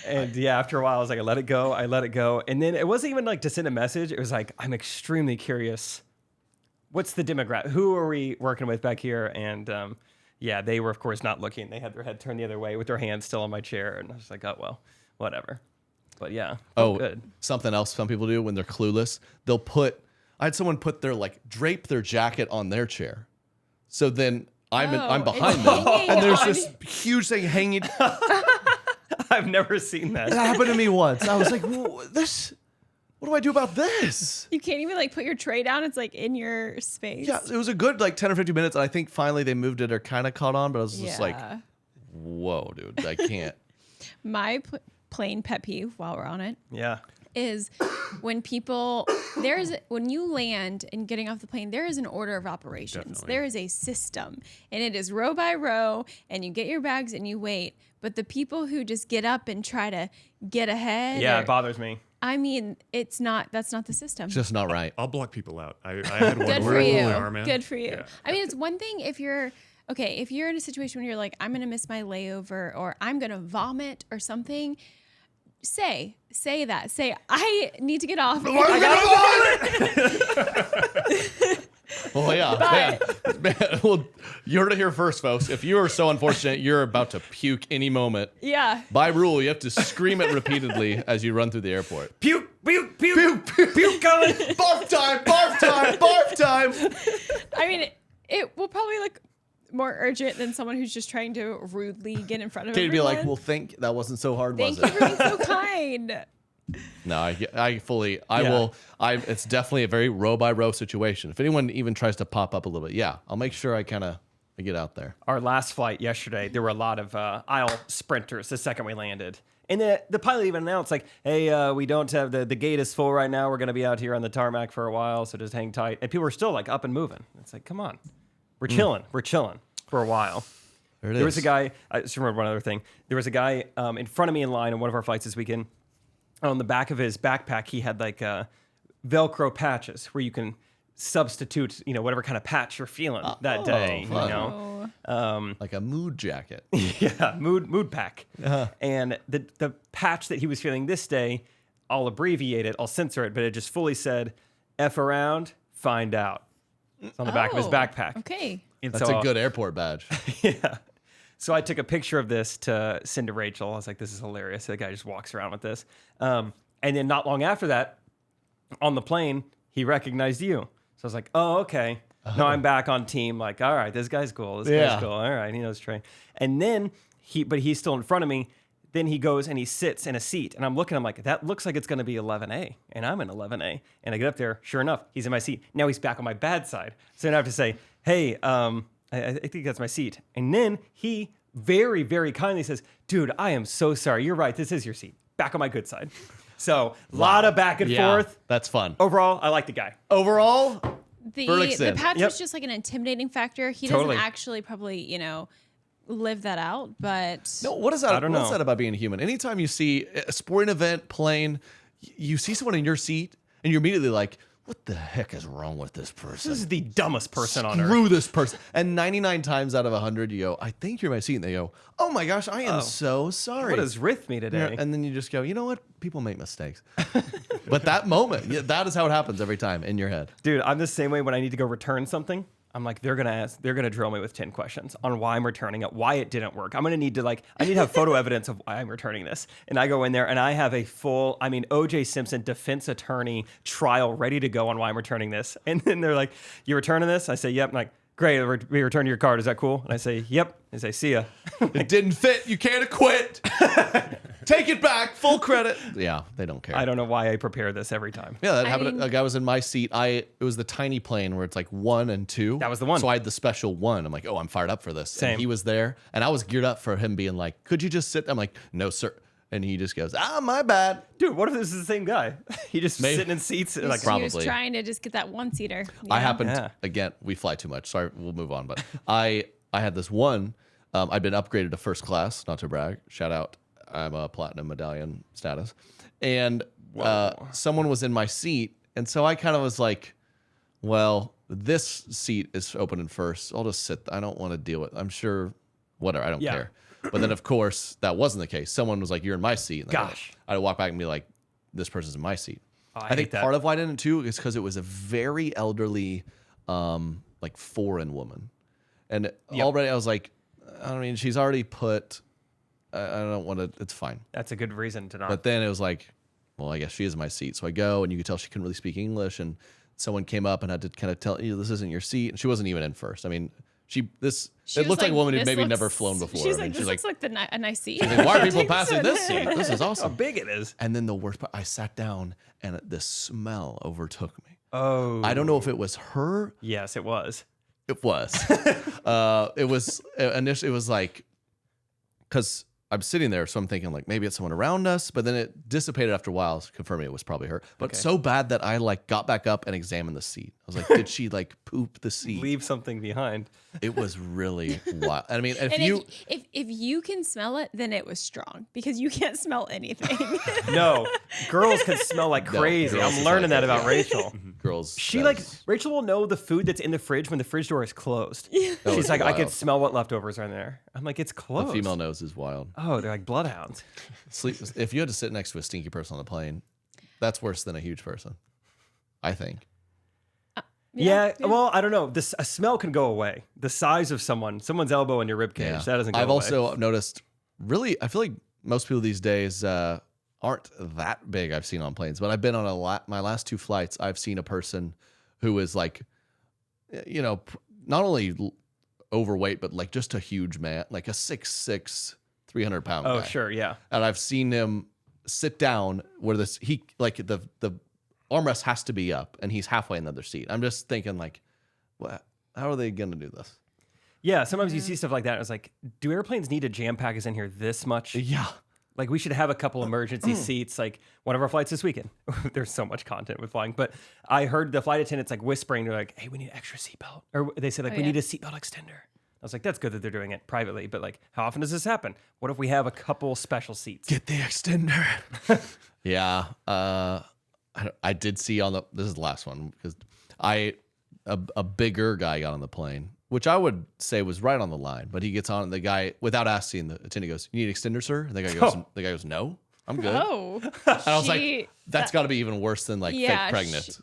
S3: And after a while, I was like, I let it go. And then it wasn't even to send a message. It was like, I'm extremely curious. What's the demographic? Who are we working with back here? And they were, of course, not looking. They had their head turned the other way with their hands still on my chair. And I was like, oh, well, whatever. But good.
S1: Something else some people do when they're clueless. I had someone drape their jacket on their chair. So then I'm behind them. And there's this huge thing hanging.
S3: I've never seen that.
S1: It happened to me once. I was like, what do I do about this?
S4: You can't even put your tray down. It's in your space.
S1: Yeah, it was a good 10 or 15 minutes. And I think finally they moved it or kind of caught on. But I was just like, whoa, dude, I can't.
S4: My plane pet peeve while we're on it.
S3: Yeah.
S4: Is when when you land and getting off the plane, there is an order of operations.
S8: Definitely.
S4: There is a system, and it is row by row, and you get your bags and you wait. But the people who just get up and try to get ahead,
S3: Yeah, it bothers me.
S4: I mean, that's not the system.
S1: It's just not right.
S8: I'll block people out. I had one
S4: Good
S8: where
S4: for
S8: I pulled
S4: you.
S8: my arm out.
S4: Good for you.
S8: Yeah.
S4: I mean, it's one thing if you're in a situation where you're like, I'm going to miss my layover or I'm going to vomit or something. Say that. Say, I need to get off.
S1: Oh, yeah. Man. Well, you heard it here first, folks. If you are so unfortunate, you're about to puke any moment.
S4: Yeah.
S1: By rule, you have to scream it repeatedly as you run through the airport.
S3: Puke, puke, puke, puke, puke coming.
S1: Barf time, barf time, barf time.
S4: I mean, it will probably look more urgent than someone who's just trying to rudely get in front of
S1: Katie
S4: everyone.
S1: be like, well, that wasn't so hard,
S4: Thank
S1: was
S4: you
S1: it?
S4: for being so kind.
S1: No, it's definitely a very row by row situation. If anyone even tries to pop up a little bit, I'll make sure I get out there.
S3: Our last flight yesterday, there were a lot of aisle sprinters the second we landed. And the pilot even announced, hey, we don't have the gate is full right now. We're going to be out here on the tarmac for a while, so just hang tight. And people were still up and moving. It's like, come on. We're chilling. We're chilling for a while. There was a guy, I just remember one other thing. There was a guy in front of me in line on one of our flights this weekend. On the back of his backpack, he had Velcro patches where you can substitute, whatever kind of patch you're feeling that day.
S1: Fun. Like a mood jacket.
S3: Yeah, mood pack. And the patch that he was feeling this day, I'll abbreviate it, I'll censor it, but it just fully said, F around, find out. It's on the back of his backpack.
S4: Okay.
S3: And
S1: That's a good airport badge.
S3: Yeah. So I took a picture of this to send to Rachel. I was like, this is hilarious. The guy just walks around with this. And then not long after that, on the plane, he recognized you. So I was like, oh, okay. No, I'm back on team. All right, this guy's cool. This guy's cool. All right, he knows Trey. And then he's still in front of me. Then he goes and he sits in a seat. And I'm looking, I'm like, that looks like it's going to be 11A. And I'm in 11A. And I get up there. Sure enough, he's in my seat. Now he's back on my bad side. So then I have to say, hey, I think that's my seat. And then he very, very kindly says, dude, I am so sorry. You're right. This is your seat. Back on my good side. So a lot of back and forth.
S1: That's fun.
S3: Overall, I like the guy.
S1: Overall,
S4: The patch was just an intimidating factor. He
S3: Totally.
S4: doesn't actually probably, live that out, but
S1: no, what is that?
S3: I don't
S1: What's
S3: know.
S1: that about being human? Anytime you see a sporting event, plane, you see someone in your seat and you're immediately like, what the heck is wrong with this person?
S3: This is the dumbest person on earth.
S1: Screw this person. And 99 times out of 100, you go, I think you're my seat. And they go, oh my gosh, I am so sorry.
S3: What is with me today?
S1: And then you just go, you know what? People make mistakes. But that moment, that is how it happens every time in your head.
S3: Dude, I'm the same way when I need to go return something. I'm like, they're gonna drill me with 10 questions on why I'm returning it, why it didn't work. I'm gonna need to I need to have photo evidence of why I'm returning this. And I go in there and I have a full, O.J. Simpson defense attorney trial ready to go on why I'm returning this. And then they're like, you returning this? I say, yep. I'm like, great, we return your card. Is that cool? And I say, yep. They say, see ya.
S1: It didn't fit. You can't acquit. Take it back. Full credit. Yeah, they don't care.
S3: I don't know why I prepare this every time.
S1: Yeah, that happened. A guy was in my seat. It was the tiny plane where it's like 1 and 2.
S3: That was the one.
S1: So I had the special 1. I'm like, oh, I'm fired up for this.
S3: Same.
S1: And he was there, and I was geared up for him being like, could you just sit? I'm like, no, sir. And he just goes, my bad.
S3: Dude, what if this is the same guy? He just sitting in seats.
S4: He was trying to just get that one-seater.
S1: I happened, again, we fly too much. Sorry, we'll move on. But I had this one. I'd been upgraded to first class, not to brag. Shout out. I'm a platinum medallion status. And someone was in my seat. And so I kind of was like, well, this seat is open in first. I'll just sit. I don't want to deal with it. I'm sure, whatever. I don't care. But then, of course, that wasn't the case. Someone was like, you're in my seat. And
S3: Gosh.
S1: I'd walk back and be like, this person's in my seat.
S3: Oh,
S1: I think part of why I didn't too is because it was a very elderly, foreign woman. And already I was like, she's already put... I don't want to. It's fine.
S3: That's a good reason to not.
S1: But then it was like, well, I guess she is my seat. So I go, and you could tell she couldn't really speak English. And someone came up and had to kind of tell you, this isn't your seat. And she wasn't even in first. It looked like a woman who'd maybe never flown before.
S4: She's like, this looks like a nice seat.
S1: She's like, why are people passing this seat? This is awesome.
S3: How big it is.
S1: And then the worst part, I sat down, and the smell overtook me.
S3: Oh.
S1: I don't know if it was her.
S3: Yes, it was.
S1: It was. Initially, it was like, because I'm sitting there, so I'm thinking like maybe it's someone around us, but then it dissipated after a while, confirming it was probably her. But so bad that I got back up and examined the seat. I was like, did she poop the seat?
S3: Leave something behind.
S1: It was really wild. I mean,
S4: if you can smell it, then it was strong because you can't smell anything.
S3: No, girls can smell like crazy.
S1: No,
S3: I'm learning that about Rachel.
S1: Girls,
S3: Rachel will know the food that's in the fridge when the fridge door is closed. She's like, I can smell what leftovers are in there. I'm like, it's closed.
S1: The female nose is wild.
S3: Oh, they're like bloodhounds.
S1: If you had to sit next to a stinky person on the plane, that's worse than a huge person, I think.
S3: Yeah, well, I don't know. A smell can go away. The size of someone's elbow in your rib cage, that doesn't go away.
S1: I've also noticed, really, I feel like most people these days aren't that big I've seen on planes, but I've been on my last 2 flights, I've seen a person who is like, not only overweight, but like just a huge man, like a 6'6", 300-pound guy.
S3: Oh, sure, yeah.
S1: And I've seen him sit down where the armrest has to be up, and he's halfway in the other seat. I'm just thinking, like, what? How are they going to do this?
S3: Yeah, sometimes you see stuff like that. And it's like, do airplanes need to jam pack us in here this much?
S1: Yeah.
S3: Like, we should have a couple emergency seats. Like, one of our flights this weekend. There's so much content with flying. But I heard the flight attendants, whispering. They're like, hey, we need an extra seatbelt. Or they said, we need a seatbelt extender. I was like, that's good that they're doing it privately. But, how often does this happen? What if we have a couple special seats?
S1: Get the extender. Yeah. I did see this is the last one, because a bigger guy got on the plane, which I would say was right on the line, but he gets on, and the guy, without asking, the attendant goes, you need extender, sir? And the guy goes, no, I'm good.
S4: Oh.
S1: And I was like, that's got to be even worse than fake pregnant.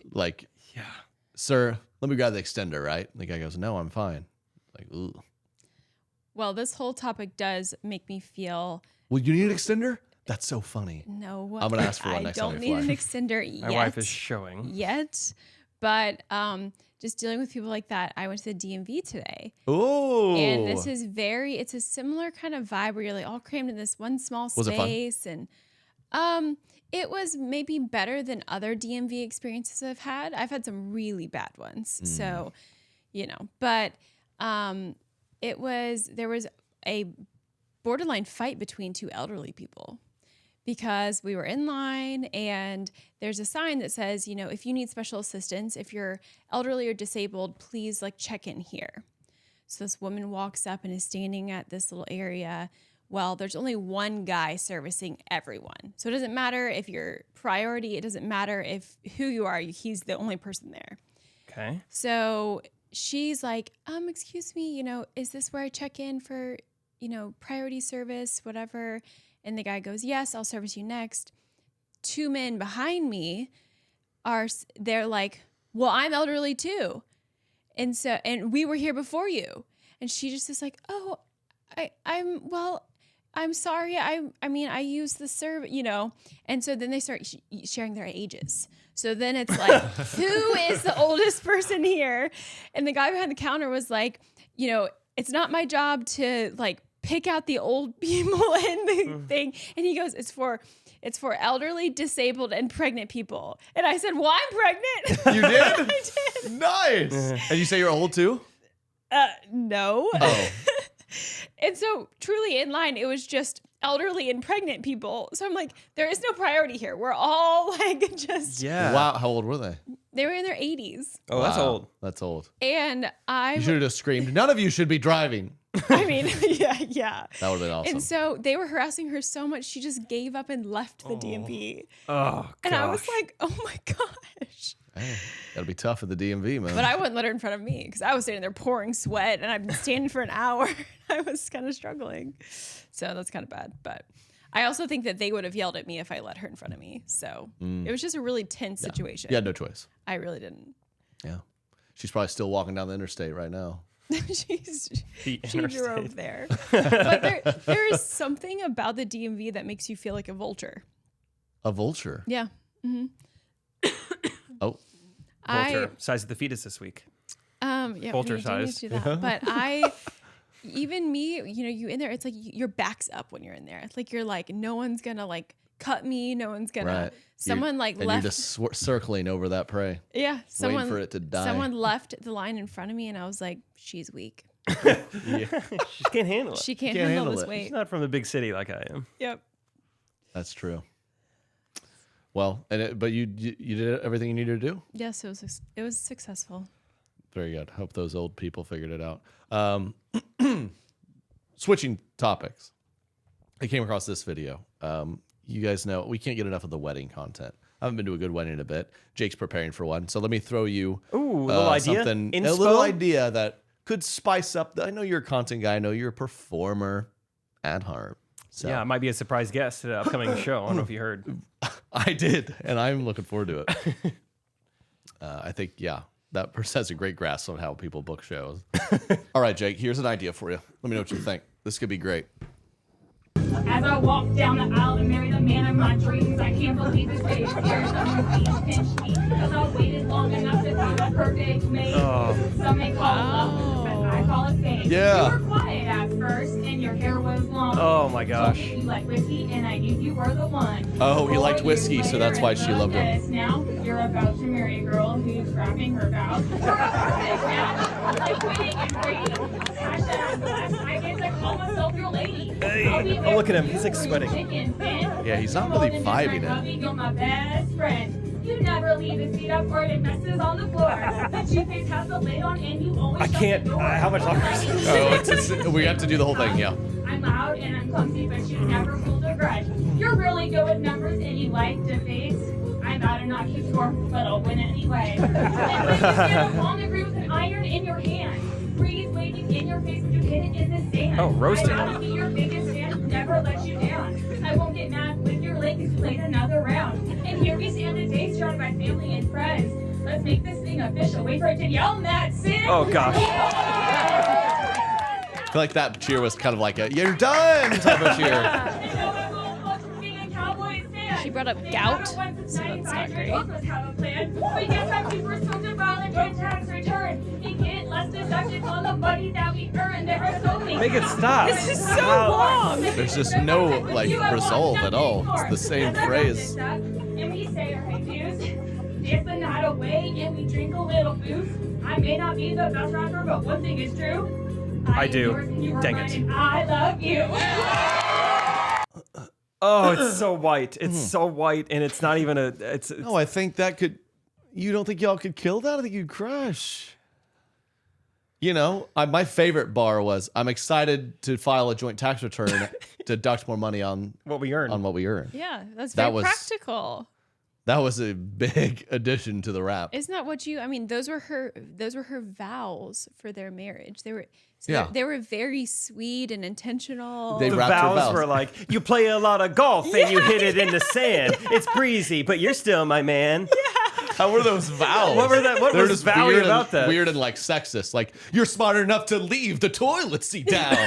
S1: Sir, let me grab the extender, right? And the guy goes, no, I'm fine. Like, ooh.
S4: Well, this whole topic does make me feel.
S1: Well, you need an extender? That's so funny.
S4: No,
S1: I'm gonna ask for one next time.
S4: I don't need an extender yet.
S3: My wife is showing
S4: yet, but just dealing with people like that. I went to the DMV today.
S1: Oh,
S4: and this is it's a similar kind of vibe where you're like all crammed in this one small space.
S1: Was it fun?
S4: And it was maybe better than other DMV experiences I've had. I've had some really bad ones, so but there was a borderline fight between 2 elderly people. Because we were in line, and there's a sign that says, if you need special assistance, if you're elderly or disabled, please check in here. So this woman walks up and is standing at this little area well, there's only one guy servicing everyone. So it doesn't matter if you're priority. It doesn't matter if who you are. He's the only person there.
S3: Okay.
S4: So she's like, excuse me, is this where I check in for, priority service, whatever? And the guy goes, yes, I'll service you next. 2 men behind me they're like, well, I'm elderly too. And we were here before you. And she just is like, oh, I'm sorry. I use the service, And so then they start sharing their ages. So then it's like, who is the oldest person here? And the guy behind the counter was like, it's not my job to like pick out the old people in the thing. And he goes, it's for elderly, disabled, and pregnant people. And I said, well, I'm pregnant.
S1: You did?
S4: I did.
S1: Nice. And you say you're old too?
S4: No.
S1: Oh.
S4: And so truly in line, it was just elderly and pregnant people. So I'm like, there is no priority here. We're all like just.
S3: Yeah.
S1: Wow. How old were they?
S4: They were in their 80s.
S3: Oh, that's
S1: Wow.
S3: old.
S1: That's old.
S4: And
S1: You should have just screamed, none of you should be driving.
S4: I mean, yeah.
S1: That would have been awesome.
S4: And so they were harassing her so much, she just gave up and left the DMV.
S3: Oh, gosh.
S4: And I was like, oh my gosh.
S1: Hey, that'll be tough at the DMV, man.
S4: But I wouldn't let her in front of me because I was standing there pouring sweat and I've been standing for an hour. I was kind of struggling. So that's kind of bad. But I also think that they would have yelled at me if I let her in front of me. So it was just a really tense situation.
S1: You had no choice.
S4: I really didn't.
S1: Yeah. She's probably still walking down the interstate right now.
S4: she
S3: interstate.
S4: drove there. But there is something about the DMV that makes you feel like a vulture.
S1: A vulture?
S4: Yeah. Mm-hmm.
S1: Oh.
S3: Vulture. Size of the fetus this week.
S4: Yeah,
S3: Vulture
S4: we do
S3: size.
S4: need to do that. But even me, you in there, it's like your back's up when you're in there. It's like you're like, no one's gonna like cut me. No one's gonna.
S1: Right.
S4: Someone
S1: and
S4: left.
S1: You're just circling over that prey.
S4: Yeah.
S1: Waiting for it to die.
S4: Someone left the line in front of me, and I was like, she's weak.
S3: Yeah. She can't handle it.
S4: She can't handle this
S1: it.
S4: weight.
S3: She's not from a big city like I am.
S4: Yep.
S1: That's true. Well, but you did everything you needed to do?
S4: Yes, it was successful.
S1: Very good. Hope those old people figured it out. Switching topics. I came across this video. You guys know we can't get enough of the wedding content. I haven't been to a good wedding in a bit. Jake's preparing for one. So let me throw you
S3: a little idea?
S1: something, a
S3: Inspo?
S1: little idea that could spice up. I know you're a content guy. I know you're a performer at heart. So.
S3: Yeah, I might be a surprise guest at an upcoming show. I don't know if you heard.
S1: I did, and I'm looking forward to it. I think, that person has a great grasp on how people book shows. All right, Jake, here's an idea for you. Let me know what you think. This could be great.
S10: As I walk down the aisle to marry the man of my dreams, I can't believe this day is here. Someone pinch me, because I waited long enough to see the perfect mate. Some may call it love, but I call it fate.
S1: Yeah.
S10: You were quiet at first, and your hair was long.
S3: Oh my gosh.
S10: You like whiskey, and I knew you were the one.
S1: Oh, he liked
S10: 4 years
S1: whiskey, so that's
S10: later,
S1: why
S10: and
S1: she loved him.
S10: yes, now you're about to marry a girl who's wrapping her vows. Now, like winning and waiting. I get to call myself your lady.
S3: Oh, look at him. He's like sweating.
S1: Yeah, he's not really vibing it.
S10: You're my best friend. You never leave the seat up or it messes on the floor. The toothpaste has the lid on and you always
S3: I
S10: shut
S3: can't.
S10: the door.
S3: How much longer is it?
S1: We have to do the whole thing, yeah.
S10: I'm loud and I'm clumsy, but you never hold a grudge. You're really good with numbers and you like debates. I'm about to not keep score, but I'll win anyway. And when you stand on the groove with an iron in your hand, breeze waving in your face, but you hit it in the sand.
S3: Oh, roasting.
S10: I gotta be your biggest fan, who never let you down. I won't get mad with your leg because you played another round. And here we stand today, surrounded by family and friends. Let's make this thing official. Wait for it to yell, Matt, Sid.
S3: Oh gosh.
S1: I feel like that cheer was kind of like a "you're done" type of cheer.
S4: She brought up gout, so that's not great.
S3: Make it stop.
S4: This is so long.
S1: There's just no resolve at all. It's the same phrase.
S10: And we say our dues, dance the night away, and we drink a little booze. I may not be the best rapper, but one thing is true.
S3: I do. Dang it.
S10: I love you.
S3: Oh, it's so white. It's so white, and it's not even a. It's
S1: No, I think that could. You don't think y'all could kill that? I think you'd crush. You know, my favorite bar was, I'm excited to file a joint tax return to deduct more money on
S3: what we earn.
S4: Yeah, that's very practical.
S1: That was a big addition to the rap.
S4: Isn't that what you? I mean, those were her vows for their marriage. They were very sweet and intentional.
S3: The vows were like, you play a lot of golf and you hit it in the sand. It's breezy, but you're still my man.
S4: Yeah.
S1: How were those vows?
S3: What was vowy about that?
S1: Weird and like sexist. Like, you're smart enough to leave the toilet seat down.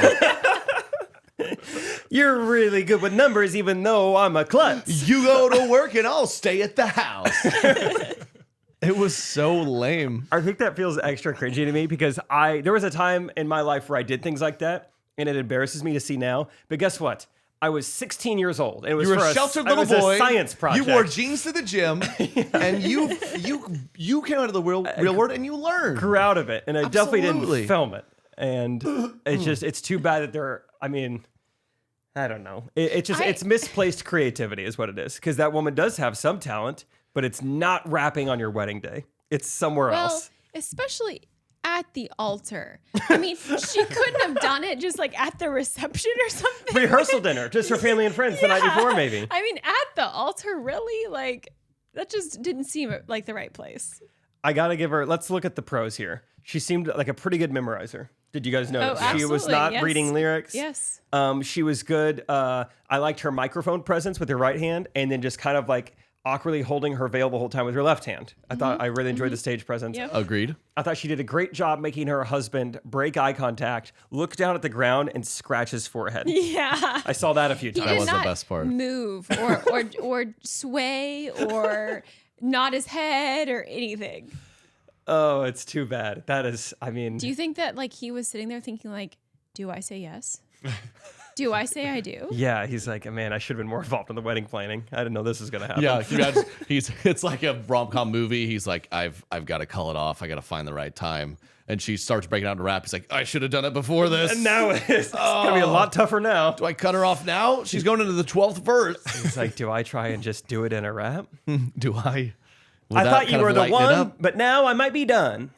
S3: You're really good with numbers, even though I'm a klutz.
S1: You go to work and I'll stay at the house. It was so lame.
S3: I think that feels extra cringy to me because there was a time in my life where I did things like that, and it embarrasses me to see now. But guess what? I was 16 years old. And it was
S1: you were
S3: for
S1: a sheltered little boy.
S3: It was a science project.
S1: You wore jeans to the gym, and you came out of the real world and you learned.
S3: Grew out of it, and I definitely didn't film it. And it's too bad that there. I mean, I don't know. It's misplaced creativity is what it is. Because that woman does have some talent, but it's not rapping on your wedding day. It's somewhere else.
S4: Especially at the altar. I mean, she couldn't have done it just like at the reception or something.
S3: Rehearsal dinner, just for family and friends the night before, maybe.
S4: I mean, at the altar, really? Like, that just didn't seem like the right place.
S3: I gotta give her. Let's look at the pros here. She seemed like a pretty good memorizer. Did you guys notice?
S4: Oh,
S3: she was not reading lyrics.
S4: Yes.
S3: She was good. I liked her microphone presence with her right hand, and then just kind of like awkwardly holding her veil the whole time with her left hand. I thought I really enjoyed the stage presence.
S4: Yep.
S1: Agreed.
S3: I thought she did a great job making her husband break eye contact, look down at the ground, and scratch his forehead.
S4: Yeah.
S3: I saw that a few times.
S1: That was the best part.
S4: Move or sway or nod his head or anything.
S3: Oh, it's too bad. That is, I mean.
S4: Do you think that like he was sitting there thinking like, do I say yes? Do I say I do?
S3: Yeah, he's like, man, I should have been more involved in the wedding planning. I didn't know this was gonna happen.
S1: Yeah, it's like a rom-com movie. He's like, I've got to call it off. I got to find the right time. And she starts breaking out into rap. He's like, I should have done it before this.
S3: And now it's gonna be a lot tougher now.
S1: Do I cut her off now? She's going into the 12th verse.
S3: He's like, do I try and just do it in a rap?
S1: Do I?
S3: I thought you were the one, but now I might be done.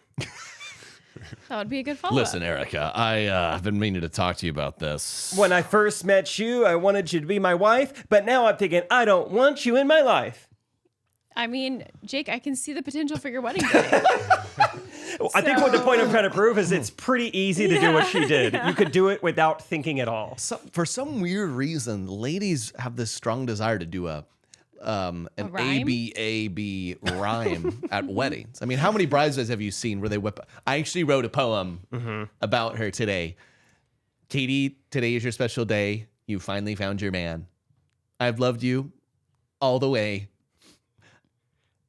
S4: That would be a good follow-up.
S1: Listen, Erica, I've been meaning to talk to you about this.
S3: When I first met you, I wanted you to be my wife, but now I'm thinking I don't want you in my life.
S4: I mean, Jake, I can see the potential for your wedding day.
S3: I think what the point I'm trying to prove is it's pretty easy to do what she did. You could do it without thinking at all.
S1: For some weird reason, ladies have this strong desire to do an ABAB rhyme at weddings. I mean, how many bridesmaids have you seen where they whip? I actually wrote a poem about her today. Katie, today is your special day. You finally found your man. I've loved you all the way.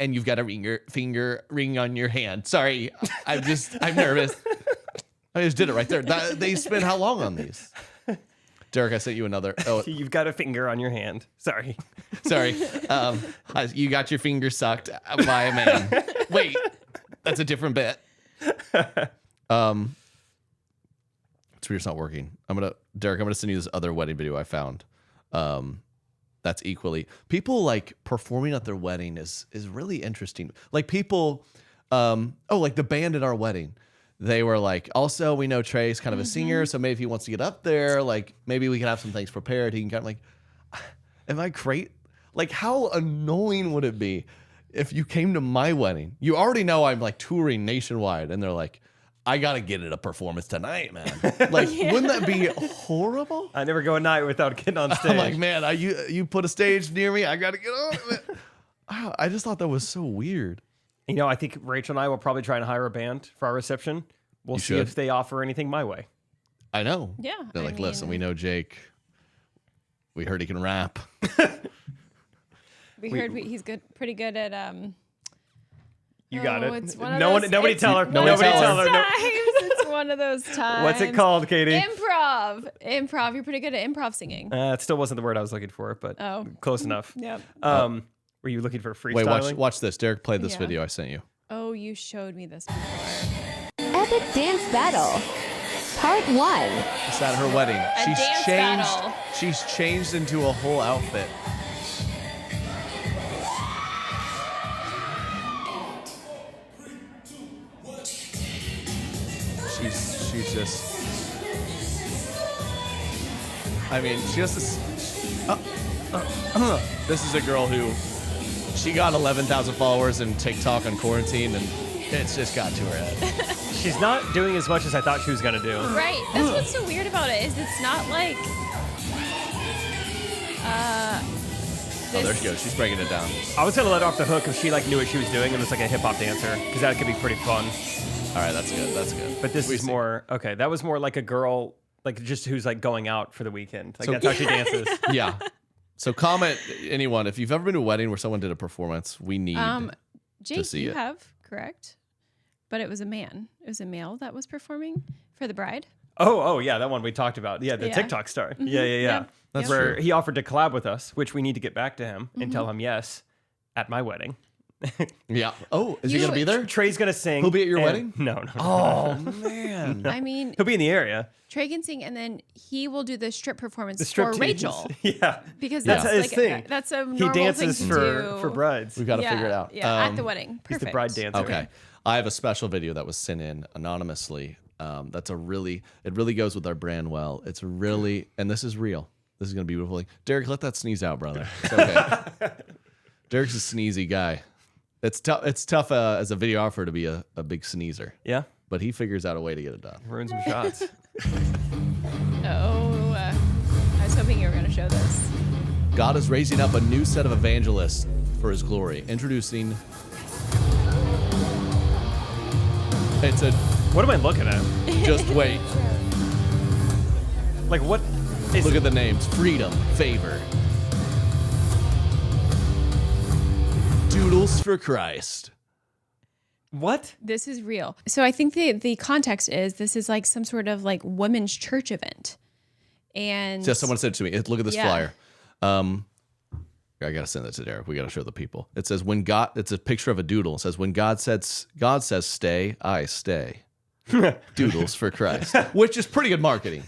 S1: And you've got a finger ring on your hand. Sorry, I'm nervous. I just did it right there. They spent how long on these? Derek, I sent you another. Oh,
S3: you've got a finger on your hand. Sorry.
S1: You got your finger sucked by a man. Wait, that's a different bit. It's weird. It's not working. Derek, I'm gonna send you this other wedding video I found. That's equally people like performing at their wedding is really interesting. Like people, like the band at our wedding. They were like, also, we know Trey's kind of a singer, so maybe if he wants to get up there, like, maybe we can have some things prepared. He can kind of like, am I great? Like, how annoying would it be if you came to my wedding? You already know I'm like touring nationwide, and they're like, I got to get it a performance tonight, man. Like, wouldn't that be horrible?
S3: I never go a night without getting on stage.
S1: I'm like, man, you put a stage near me, I got to get on it. I just thought that was so weird.
S3: You know, I think Rachel and I will probably try and hire a band for our reception. We'll see if they offer anything my way.
S1: I know.
S4: Yeah.
S1: They're like, listen, we know Jake. We heard he can rap.
S4: We heard he's pretty good at
S3: You got it.
S4: It's one of
S3: Nobody tell her.
S4: Nobody tell her. It's one of those times.
S3: What's it called, Katie?
S4: Improv. You're pretty good at improv singing.
S3: It still wasn't the word I was looking for, but close enough.
S4: Yep.
S3: Were you looking for freestyling?
S1: Wait, watch this. Derek played this video I sent you.
S4: Oh, you showed me this before.
S11: Epic Dance Battle, Part 1.
S1: It's at her wedding.
S4: Battle.
S1: She's changed into a whole outfit. she's just. I mean, she has this. This is a girl who she got 11,000 followers in TikTok on quarantine, and it's just got to her head.
S3: She's not doing as much as I thought she was gonna do.
S4: Right. That's what's so weird about it is it's not like.
S1: Oh, there she goes. She's breaking it down.
S3: I was gonna let her off the hook if she like knew what she was doing and was like a hip hop dancer, because that could be pretty fun.
S1: All right, that's good. That's good.
S3: But this is more okay. That was more like a girl, like just who's like going out for the weekend. Like
S1: So-
S3: that's how she dances.
S1: Yeah. So comment, anyone, if you've ever been to a wedding where someone did a performance, we need
S4: Jake,
S1: to see
S4: you
S1: it.
S4: have, correct? But it was a man. It was a male that was performing for the bride.
S3: Oh yeah, that one we talked about. Yeah, the
S4: Yeah.
S3: TikTok star.
S4: Mhm.
S3: Yeah.
S4: Yeah.
S1: That's
S3: where
S1: true.
S3: he offered to collab with us, which we need to get back to him and
S4: Mhm.
S3: tell him yes at my wedding.
S1: Yeah. Oh, is he gonna be there?
S3: Trey's gonna sing.
S1: He'll be at your
S3: and-
S1: wedding?
S3: No.
S1: Oh man.
S4: I mean,
S3: He'll be in the area.
S4: Trey can sing, and then he will do the strip performance
S3: The strip
S4: for
S3: tease.
S4: Rachel.
S3: Yeah.
S4: Because
S3: That's
S4: that's
S3: his
S4: like
S3: thing.
S4: that's a
S3: He
S4: normal
S3: dances
S4: thing to do.
S3: for brides.
S1: We've got to figure it out.
S4: Yeah, at the wedding.
S3: He's
S4: Perfect.
S3: the bride dancer.
S1: Okay. I have a special video that was sent in anonymously. It really goes with our brand well. It's really, and this is real. This is going to be beautiful. Derek, let that sneeze out, brother. It's okay. Derek's a sneezy guy. It's tough. It's tough as a videographer to be a big sneezer.
S3: Yeah.
S1: But he figures out a way to get it done.
S3: Ruin some shots.
S4: I was hoping you were going to show this.
S1: God is raising up a new set of evangelists for his glory. Introducing. It's a.
S3: What am I looking at?
S1: Just wait.
S3: Like what?
S1: Look at the names: Freedom, Favor, Doodles for Christ.
S3: What?
S4: This is real. So I think the context is this is like some sort of like women's church event. And
S1: So someone said to me, look at this
S4: Yeah.
S1: flyer. I gotta send that to Derek. We gotta show the people. It says when God. It's a picture of a doodle. It says when God says stay, I stay. Doodles for Christ, which is pretty good marketing.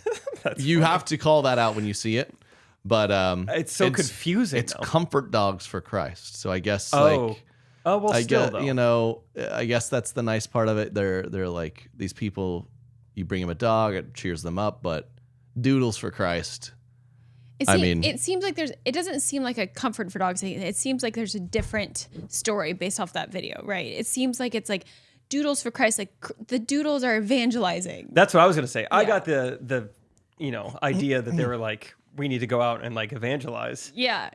S1: You have to call that out when you see it, but
S3: It's so confusing,
S1: It's
S3: though.
S1: comfort dogs for Christ. So I guess
S3: Oh, well,
S1: I
S3: still
S1: guess,
S3: though.
S1: I guess that's the nice part of it. They're like these people. You bring them a dog, it cheers them up, but Doodles for Christ.
S4: it seems like it doesn't seem like a comfort for dogs. It seems like there's a different story based off that video, right? It seems like it's like Doodles for Christ, like the doodles are evangelizing.
S3: That's what I was gonna say. I got the idea that they were like, we need to go out and like evangelize.
S4: Yeah.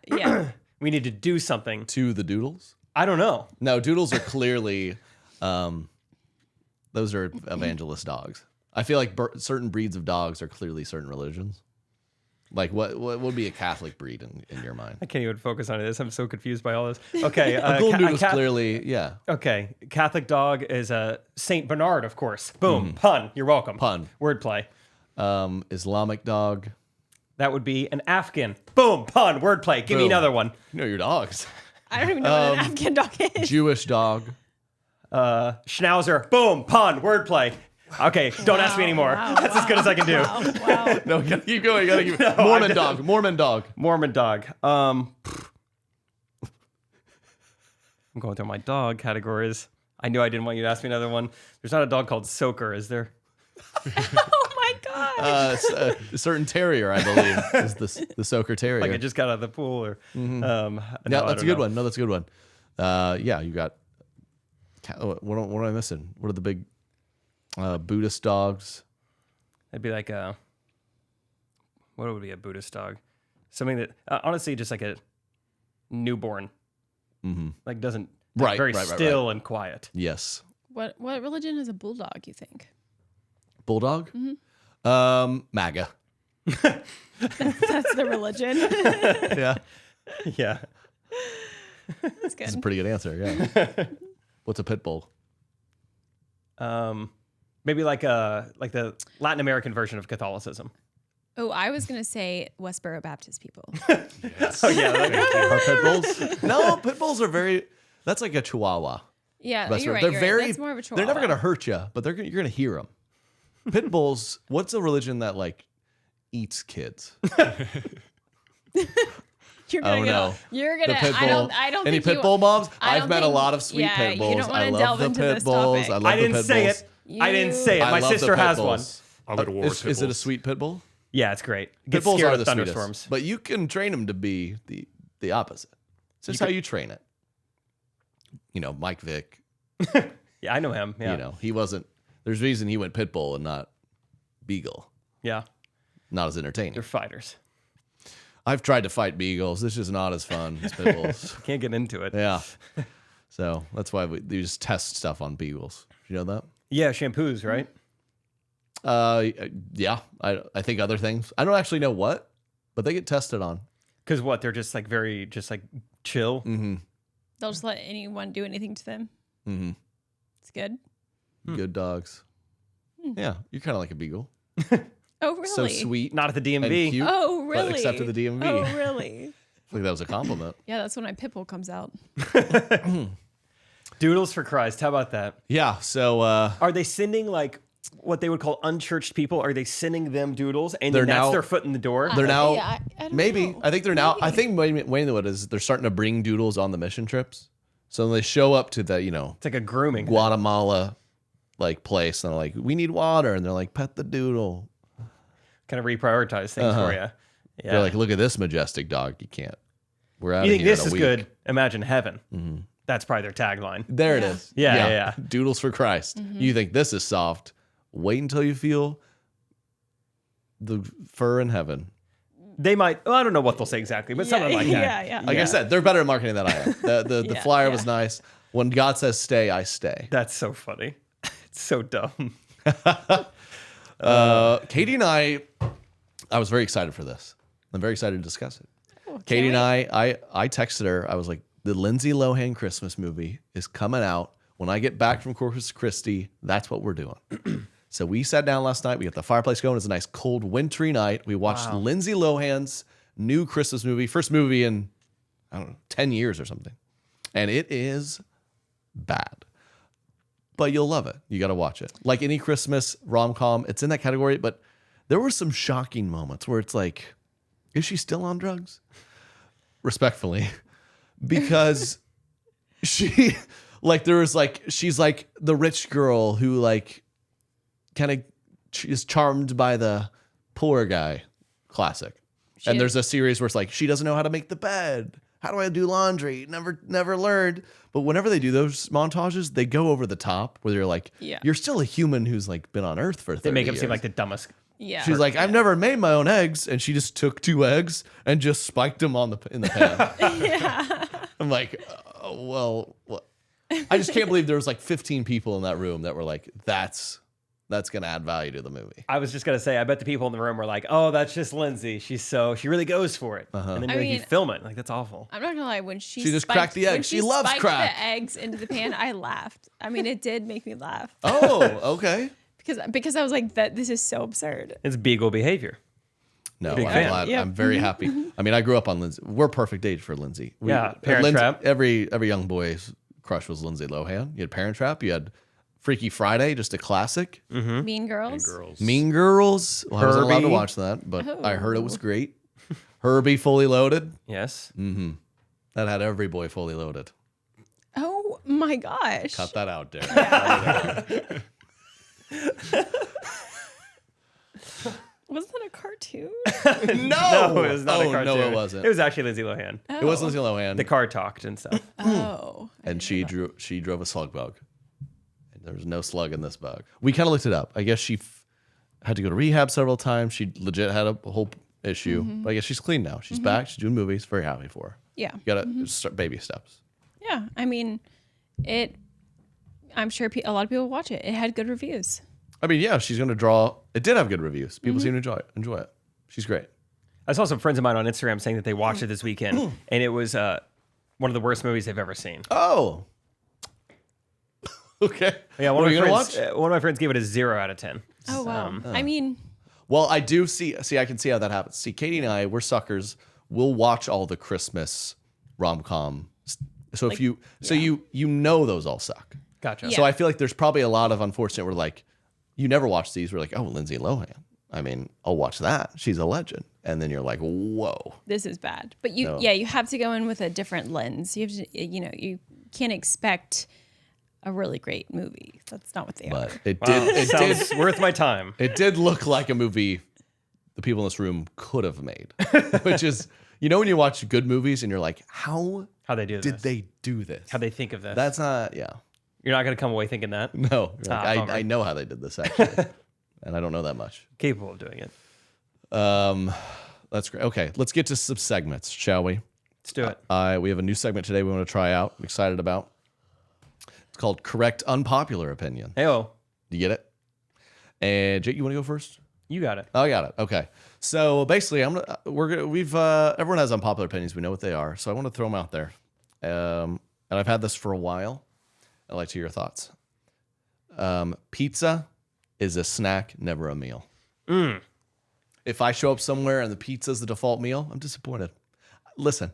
S3: We need to do something
S1: to the doodles.
S3: I don't know.
S1: No, doodles are clearly, those are evangelist dogs. I feel like certain breeds of dogs are clearly certain religions. Like what would be a Catholic breed in your mind?
S3: I can't even focus on this. I'm so confused by all this. Okay,
S1: A golden doodle's clearly, yeah.
S3: Okay, Catholic dog is a Saint Bernard, of course. Boom, pun. You're welcome.
S1: Pun.
S3: Wordplay.
S1: Islamic dog.
S3: That would be an Afghan. Boom, pun. Wordplay. Give me
S1: Boom.
S3: another one.
S1: You know your dogs.
S4: I don't even know what an Afghan dog is.
S1: Jewish dog.
S3: Schnauzer. Boom, pun. Wordplay. Okay, don't ask me anymore. That's as good as I can do.
S4: Wow.
S1: No, you gotta keep going. You gotta keep
S3: No,
S1: Mormon dog. Mormon dog.
S3: Mormon dog. I'm going through my dog categories. I knew I didn't want you to ask me another one. There's not a dog called Soaker, is there?
S4: Oh my god.
S1: A certain terrier, I believe, is the Soaker Terrier.
S3: Like I just got out of the pool, or no,
S1: Yeah,
S3: I
S1: that's a
S3: don't
S1: good
S3: know.
S1: one. No, that's a good one. Yeah, you got. What am I missing? What are the big Buddhist dogs?
S3: It'd be like what would be a Buddhist dog? Something that honestly just like a newborn, like doesn't very still and quiet.
S1: Yes.
S4: What religion is a bulldog, you think?
S1: Bulldog? MAGA.
S4: That's the religion.
S1: Yeah.
S3: Yeah.
S4: That's good.
S1: That's a pretty good answer. Yeah. What's a pit bull?
S3: Maybe like the Latin American version of Catholicism.
S4: Oh, I was gonna say Westboro Baptist people.
S3: Oh yeah,
S1: Are pit bulls? No, pit bulls are very. That's like a Chihuahua.
S4: Yeah,
S1: That's
S4: you're right.
S1: They're
S4: You're
S1: very.
S4: right. That's more of a Chihuahua.
S1: They're never gonna hurt you, but you're gonna hear them. Pit bulls. What's a religion that like eats kids?
S4: You're gonna
S1: Oh no!
S4: You're gonna.
S1: The pit
S4: I
S1: bull.
S4: don't.
S1: Any
S4: think
S1: pit
S4: you,
S1: bull moms?
S4: I
S1: I've
S4: don't
S1: met a
S4: think-
S1: lot of sweet
S4: yeah,
S1: pit bulls.
S4: You don't
S1: I
S4: want to
S1: love
S4: delve
S1: the
S4: into
S1: pit
S4: this
S1: bulls.
S4: topic.
S1: I love
S3: I
S1: the
S3: didn't
S1: pit
S3: say
S1: bulls.
S3: it. I didn't say it.
S1: I
S3: My
S1: love the
S3: sister
S1: pit
S3: has one.
S1: bulls.
S8: I'll go to war with
S1: Is
S8: pit
S1: it a
S8: bulls.
S1: sweet pit bull?
S3: Yeah, it's great.
S1: Pit
S3: Gets
S1: bulls
S3: scared
S1: are
S3: of
S1: the
S3: thunderstorms.
S1: sweetest, but you can train them to be the opposite. It's just how you train it. You know, Mike Vick.
S3: Yeah, I know him. Yeah.
S1: You know, he wasn't. There's a reason he went pit bull and not beagle.
S3: Yeah.
S1: Not as entertaining.
S3: They're fighters.
S1: I've tried to fight beagles. This is not as fun as pit bulls.
S3: Can't get into it.
S1: Yeah. So that's why we just test stuff on beagles. You know that?
S3: Yeah, shampoos, right?
S1: Yeah. I think other things. I don't actually know what, but they get tested on.
S3: Because what? They're just like chill.
S1: Mm-hmm.
S4: They'll just let anyone do anything to them.
S1: Mm-hmm.
S4: It's good.
S1: Good dogs. Yeah, you're kind of like a beagle.
S4: Oh, really?
S1: So sweet.
S3: Not at the
S1: and
S3: DMV.
S1: cute,
S4: Oh,
S1: but
S4: really?
S1: except at the DMV.
S4: Oh, really?
S1: I think that was a compliment.
S4: Yeah, that's when my pitbull comes out.
S3: Doodles for Christ. How about that?
S1: Yeah. So
S3: Are they sending like what they would call unchurched people? Are they sending them doodles and
S1: They're
S3: then that's
S1: now-
S3: their foot in the door?
S1: they're now
S4: yeah, I don't
S1: maybe.
S4: know.
S1: I think they're now. I think Wayne what is they're starting to bring doodles on the mission trips. So when they show up to the
S3: It's like a grooming.
S1: Guatemala like place and they're like, we need water, and they're like, pet the doodle.
S3: Kind of reprioritize things for you. Yeah.
S1: They're like, look at this majestic dog. You can't. We're out.
S3: You
S1: of
S3: think
S1: here
S3: this
S1: in a
S3: is
S1: week.
S3: good? Imagine heaven. That's probably their tagline.
S1: There it is.
S3: Yeah.
S1: Doodles for Christ. You think this is soft? Wait until you feel the fur in heaven.
S3: They might. Well, I don't know what they'll say exactly, but something like that.
S4: Yeah.
S1: Like I said, they're better at marketing than I am. The
S4: Yeah,
S1: flyer was nice. When God says stay, I stay.
S3: That's so funny. It's so dumb.
S1: Katie and I was very excited for this. I'm very excited to discuss it. Katie and I texted her. I was like, the Lindsay Lohan Christmas movie is coming out. When I get back from Corpus Christi, that's what we're doing. So we sat down last night. We got the fireplace going. It's a nice cold wintry night. We watched Lindsay Lohan's new Christmas movie. First movie in, I don't know, 10 years or something. And it is bad. But you'll love it. You got to watch it. Like any Christmas rom-com, it's in that category. But there were some shocking moments where it's like, is she still on drugs? Respectfully. Because she, like, there was like, she's like the rich girl who like kind of is charmed by the poor guy. Classic. And there's a series where it's like, she doesn't know how to make the bed. How do I do laundry? Never learned. But whenever they do those montages, they go over the top where they're like, you're still a human who's like been on Earth for 30
S3: They make him
S1: years.
S3: seem like the dumbest.
S4: Yeah.
S1: She's like, I've never made my own eggs, and she just took 2 eggs and just spiked them in the pan.
S4: Yeah.
S1: I'm like, oh, well, what? I just can't believe there was like 15 people in that room that were like, that's gonna add value to the movie.
S3: I was just gonna say, I bet the people in the room were like, "Oh, that's just Lindsay. She really goes for it." And then you film it. Like that's awful.
S4: I'm not gonna lie. When she
S1: just
S4: spiked,
S1: cracked the egg.
S4: when
S1: She loves
S4: spiked
S1: crack.
S4: the eggs into the pan, I laughed. I mean, it did make me laugh.
S1: Oh, okay.
S4: Because I was like, this is so absurd.
S3: It's beagle behavior.
S1: No,
S3: Big
S1: I'm
S3: fan.
S1: glad.
S4: Yep.
S1: I'm very happy. I mean, I grew up on Lindsay. We're perfect age for Lindsay.
S3: Parent Trap.
S1: Every young boy's crush was Lindsay Lohan. You had Parent Trap. You had Freaky Friday, just a classic.
S4: Mean Girls.
S1: Mean Girls. Well, I wasn't allowed to
S3: Herbie.
S1: watch that, but I heard it was great. Herbie Fully Loaded.
S3: Yes.
S1: That had every boy fully loaded.
S4: Oh my gosh.
S1: Cut that out, Derek.
S4: Wasn't that a cartoon?
S1: No,
S3: it was not a cartoon.
S1: No, it wasn't.
S3: It was actually Lindsay Lohan.
S1: It was Lindsay Lohan.
S3: The car talked and stuff.
S4: Oh.
S1: And she drove a slug bug. And there was no slug in this bug. We kind of looked it up. I guess she had to go to rehab several times. She legit had a whole issue. But I guess she's clean now. She's back. She's doing movies. Very happy for her.
S4: Yeah.
S1: You got to start baby steps.
S4: Yeah. I mean, I'm sure a lot of people watch it. It had good reviews.
S1: I mean, yeah, she's going to draw. It did have good reviews. People seem to enjoy it. She's great.
S3: I saw some friends of mine on Instagram saying that they watched it this weekend, and it was one of the worst movies they've ever seen.
S1: Oh. Okay.
S3: Yeah,
S1: What are you going to watch?
S3: one of my friends gave it a 0 out of 10.
S4: Oh, wow. I mean,
S1: Well, I do see, I can see how that happens. See, Katie and I, we're suckers. We'll watch all the Christmas rom-com. So if you know those all suck.
S3: Gotcha.
S1: So I feel like there's probably a lot of unfortunate where like, you never watch these. We're like, oh, Lindsay Lohan. I mean, I'll watch that. She's a legend. And then you're like, whoa.
S4: this is bad. But you have to go in with a different lens. You have to, you can't expect a really great movie. That's not what they are.
S1: But it
S3: Wow,
S1: did. It
S3: sounds
S1: did.
S3: worth my time.
S1: It did look like a movie the people in this room could have made, which is, when you watch good movies and you're like, how
S3: they do
S1: did
S3: this.
S1: they do this?
S3: How they think of this.
S1: That's not, yeah.
S3: You're not going to come away thinking that?
S1: No. You're like,
S3: bummer.
S1: I know how they did this, actually. And I don't know that much.
S3: Capable of doing it.
S1: That's great. Okay, let's get to some segments, shall we?
S3: Let's do it.
S1: We have a new segment today we want to try out. I'm excited about. It's called Correct Unpopular Opinion.
S3: Hey-oh.
S1: You get it? And Jake, you want to go first?
S3: You got it.
S1: Oh, I got it. Okay. So basically, everyone has unpopular opinions. We know what they are. So I want to throw them out there. And I've had this for a while. I'd like to hear your thoughts. Pizza is a snack, never a meal. If I show up somewhere and the pizza is the default meal, I'm disappointed. Listen,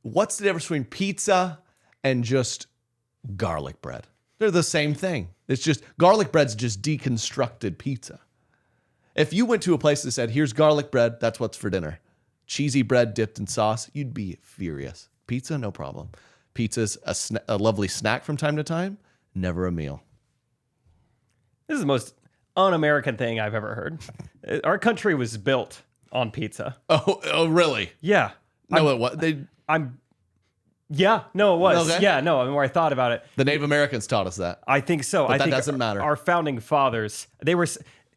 S1: what's the difference between pizza and just garlic bread? They're the same thing. It's just garlic bread's just deconstructed pizza. If you went to a place that said, here's garlic bread, that's what's for dinner. Cheesy bread dipped in sauce, you'd be furious. Pizza, no problem. Pizza's a lovely snack from time to time, never a meal.
S3: This is the most un-American thing I've ever heard. Our country was built on pizza.
S1: Oh, really?
S3: Yeah.
S1: No, it was.
S3: Yeah, no, it was.
S1: Okay.
S3: Yeah, no, I mean, where I thought about it.
S1: The Native Americans taught us that.
S3: I think so.
S1: But
S3: I
S1: that
S3: think
S1: doesn't matter.
S3: Our founding fathers, they were,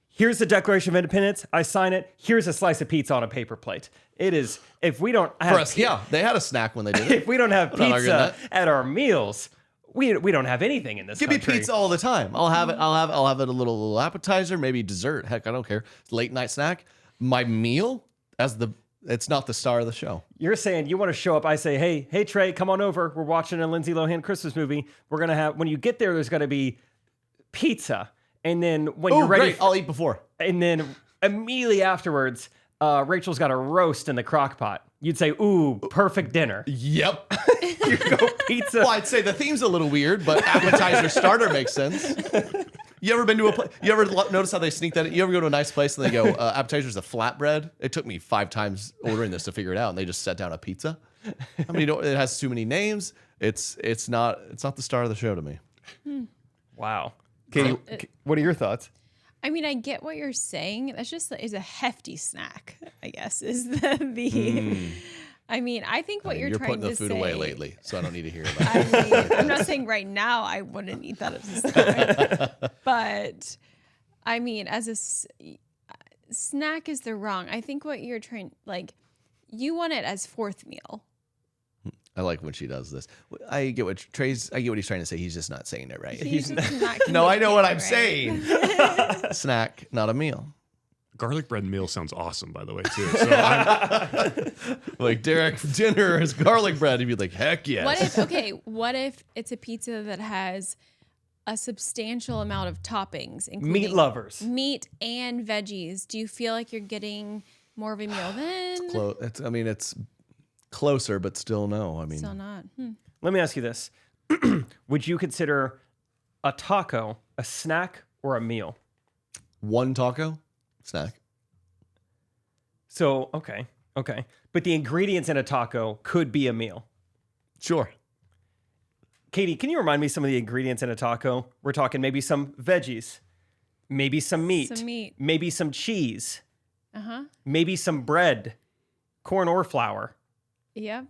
S3: here's the Declaration of Independence, I sign it, here's a slice of pizza on a paper plate. It is, if we don't have...
S1: For us, yeah, they had a snack when they did it.
S3: If we don't have
S1: I'm not arguing
S3: pizza at our meals, we don't have anything in this
S1: Give
S3: country.
S1: me pizza all the time. I'll have it. I'll have it a little appetizer, maybe dessert. Heck, I don't care. Late night snack. My meal it's not the star of the show.
S3: You're saying you want to show up. I say, hey, Trey, come on over. We're watching a Lindsay Lohan Christmas movie. We're going to have, when you get there's going to be pizza. And then when you're ready,
S1: great. I'll eat before.
S3: And then immediately afterwards, Rachel's got a roast in the crock pot. You'd say, ooh, perfect dinner.
S1: Yep.
S3: You go pizza.
S1: Well, I'd say the theme's a little weird, but appetizer starter makes sense. You ever been to you ever notice how they sneak that in? You ever go to a nice place and they go, appetizer's a flatbread? It took me 5 times ordering this to figure it out, and they just set down a pizza. I mean, it has too many names. It's not the star of the show to me.
S3: Wow. Katie, what are your thoughts?
S4: I mean, I get what you're saying. That's just is a hefty snack, I guess, is the I mean, I think what you're trying to say...
S1: You're putting the food away lately, so I don't need to hear about it.
S4: I mean, I'm not saying right now I wouldn't eat that as a snack. But, I mean, as a snack is the wrong. I think what you're trying... you want it as fourth meal.
S1: I like when she does this. I get what he's trying to say. He's just not saying it right.
S4: He's just not
S1: No, I know what I'm
S4: right.
S1: saying. Snack, not a meal.
S8: Garlic bread meal sounds awesome, by the way, too. So I'm,
S1: like, Derek, for dinner is garlic bread. He'd be like, heck yes.
S4: What if it's a pizza that has a substantial amount of toppings, including
S3: Meat lovers.
S4: meat and veggies? Do you feel like you're getting more of a meal then?
S1: It's closer, but still no. I mean,
S4: Still not.
S3: Let me ask you this. Would you consider a taco a snack or a meal?
S1: one taco, snack.
S3: So, okay. But the ingredients in a taco could be a meal.
S1: Sure.
S3: Katie, can you remind me some of the ingredients in a taco? We're talking maybe some veggies, maybe some meat, maybe some cheese, maybe some bread, corn or flour.
S4: Yeah.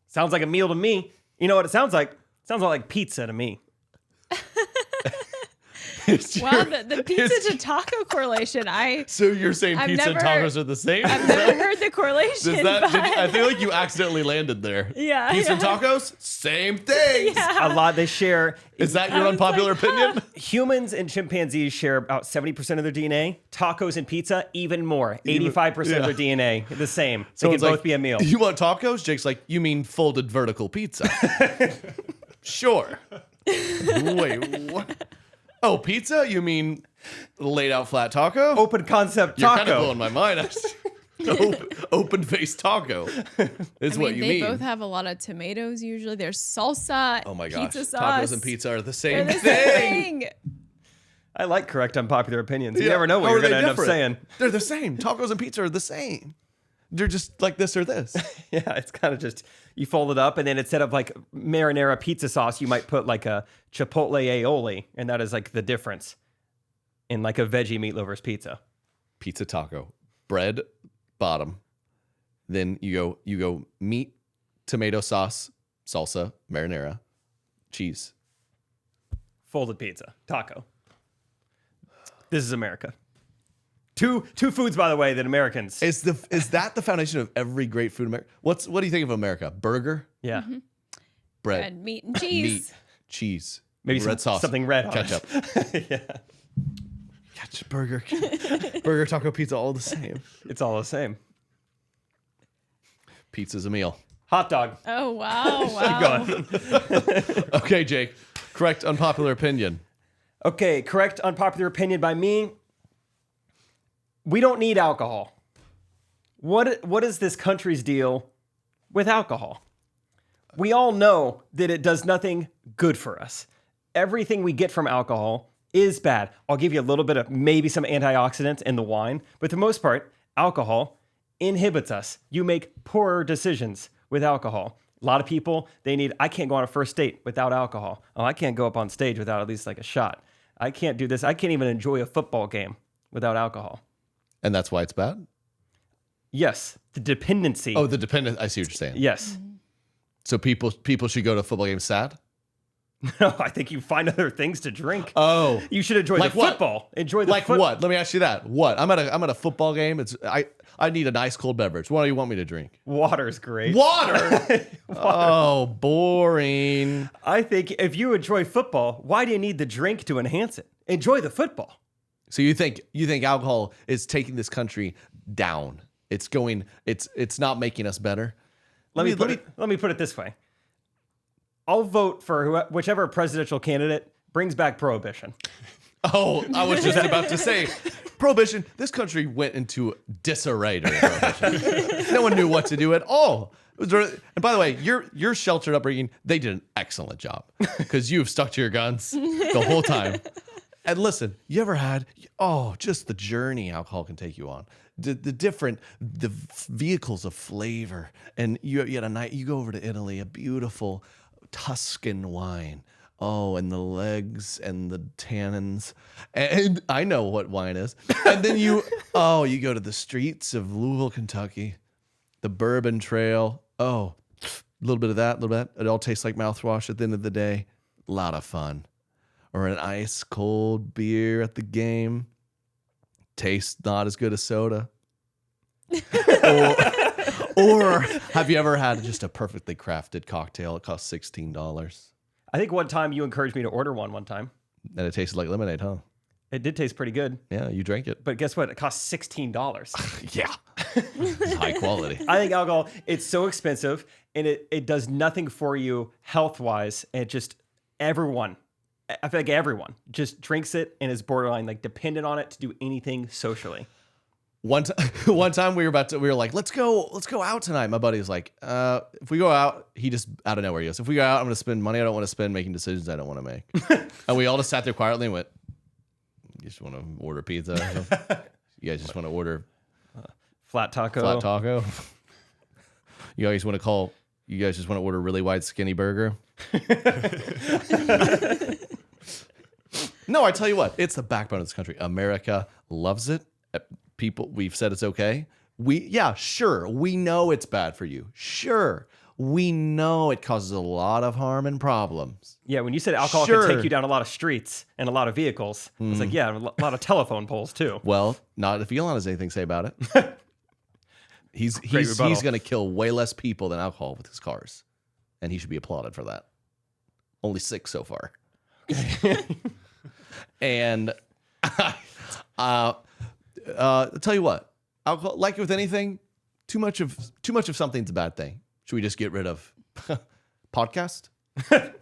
S3: Sounds like a meal to me. You know what it sounds like? Sounds like pizza to me.
S4: Wow, the pizza to taco correlation.
S1: So you're saying pizza and tacos are the same?
S4: I've never heard the correlation.
S1: I feel like you accidentally landed there.
S4: Yeah.
S1: Pizza and tacos, same thing.
S3: A lot they share.
S1: Is that your unpopular opinion?
S3: Humans and chimpanzees share about 70% of their DNA. Tacos and pizza, even more. 85% of their DNA, the same. So they can both be a meal.
S1: You want tacos? Jake's like, you mean folded vertical pizza? Sure. Wait, what? Oh, pizza? You mean laid out flat taco?
S3: Open concept
S1: You're
S3: taco.
S1: kind of blowing my mind. Open faced taco is what you mean.
S4: They both have a lot of tomatoes usually. There's salsa.
S1: Oh my gosh.
S4: Pizza sauce.
S1: Tacos and pizza are the same
S4: They're the
S1: thing.
S4: same.
S3: I like correct unpopular opinions. You
S1: Yeah.
S3: never know what
S1: How
S3: you're
S1: are they
S3: going to end up
S1: different?
S3: saying.
S1: They're the same. Tacos and pizza are the same. They're just like this or this.
S3: Yeah, it's kind of just, you fold it up, and then instead of like marinara pizza sauce, you might put like a chipotle aioli, and that is like the difference in like a veggie meat lover's pizza.
S1: Pizza taco, bread, bottom. Then you go meat, tomato sauce, salsa, marinara, cheese.
S3: Folded pizza, taco. This is America. Two foods, by the way, that Americans.
S1: Is that the foundation of every great food in America? What do you think of America? Burger?
S3: Yeah.
S4: Mm-hmm.
S1: Bread,
S4: meat, and cheese.
S1: meat, cheese.
S3: Maybe
S1: red sauce.
S3: something red on
S1: Ketchup.
S3: it. Yeah.
S1: Ketchup, burger, taco, pizza, all the same.
S3: It's all the same.
S1: Pizza's a meal.
S3: Hot dog.
S4: Oh, wow.
S3: Keep going.
S1: Okay, Jake. Correct unpopular opinion.
S3: Okay, correct unpopular opinion by me. We don't need alcohol. What is this country's deal with alcohol? We all know that it does nothing good for us. Everything we get from alcohol is bad. I'll give you a little bit of maybe some antioxidants in the wine, but for the most part, alcohol inhibits us. You make poorer decisions with alcohol. A lot of people, I can't go on a first date without alcohol. Oh, I can't go up on stage without at least like a shot. I can't do this. I can't even enjoy a football game without alcohol.
S1: And that's why it's bad?
S3: Yes, the dependency.
S1: Oh, the dependent. I see what you're saying.
S3: Yes.
S1: So people should go to football games sad?
S3: No, I think you find other things to drink.
S1: Oh.
S3: You should enjoy
S1: Like
S3: the
S1: what?
S3: football. Enjoy the
S1: Like what? Let me ask you that. What? I'm at a football game. I need an ice cold beverage. What do you want me to drink?
S3: Water's great.
S1: Water. Oh, boring.
S3: I think if you enjoy football, why do you need the drink to enhance it? Enjoy the football.
S1: So you think alcohol is taking this country down? It's not making us better.
S3: Let me put it this way. I'll vote for whichever presidential candidate brings back prohibition.
S1: Oh, I was just about to say, prohibition. This country went into disarray during prohibition. No one knew what to do at all. And by the way, your sheltered upbringing, they did an excellent job because you've stuck to your guns the whole time. And listen, you ever had, just the journey alcohol can take you on. The vehicles of flavor. And you had a night, you go over to Italy, a beautiful Tuscan wine. Oh, and the legs and the tannins. And I know what wine is. And then you go to the streets of Louisville, Kentucky, the Bourbon Trail. Oh, a little bit of that, a little bit. It all tastes like mouthwash at the end of the day. A lot of fun. Or an ice cold beer at the game. Tastes not as good as soda. or have you ever had just a perfectly crafted cocktail? It costs $16.
S3: I think one time you encouraged me to order one time.
S1: And it tasted like lemonade, huh?
S3: It did taste pretty good.
S1: Yeah, you drank it.
S3: But guess what? It cost $16.
S1: Yeah. It's high quality.
S3: I think alcohol, it's so expensive and it does nothing for you health-wise. And I feel like everyone just drinks it and is borderline like dependent on it to do anything socially.
S1: One time we were like, let's go out tonight. My buddy was like, if we go out, he just out of nowhere he goes, if we go out, I'm going to spend money I don't want to spend making decisions I don't want to make. And we all just sat there quietly and went, you just want to order pizza or something? You guys just want to order
S3: flat taco?
S1: You guys just want to order really wide skinny burger? No, I tell you what, it's the backbone of this country. America loves it. People, we've said it's okay. Sure, we know it's bad for you. Sure, we know it causes a lot of harm and problems.
S3: Yeah, when you said alcohol can take you down a lot of streets and a lot of vehicles, it's like, yeah, a lot of telephone poles too.
S1: Well, not if Elon has anything to say about it. He's going to kill way less people than alcohol with his cars, and he should be applauded for that. Only 6 so far. And I'll tell you what, alcohol, like with anything, too much of something's a bad thing. Should we just get rid of podcast?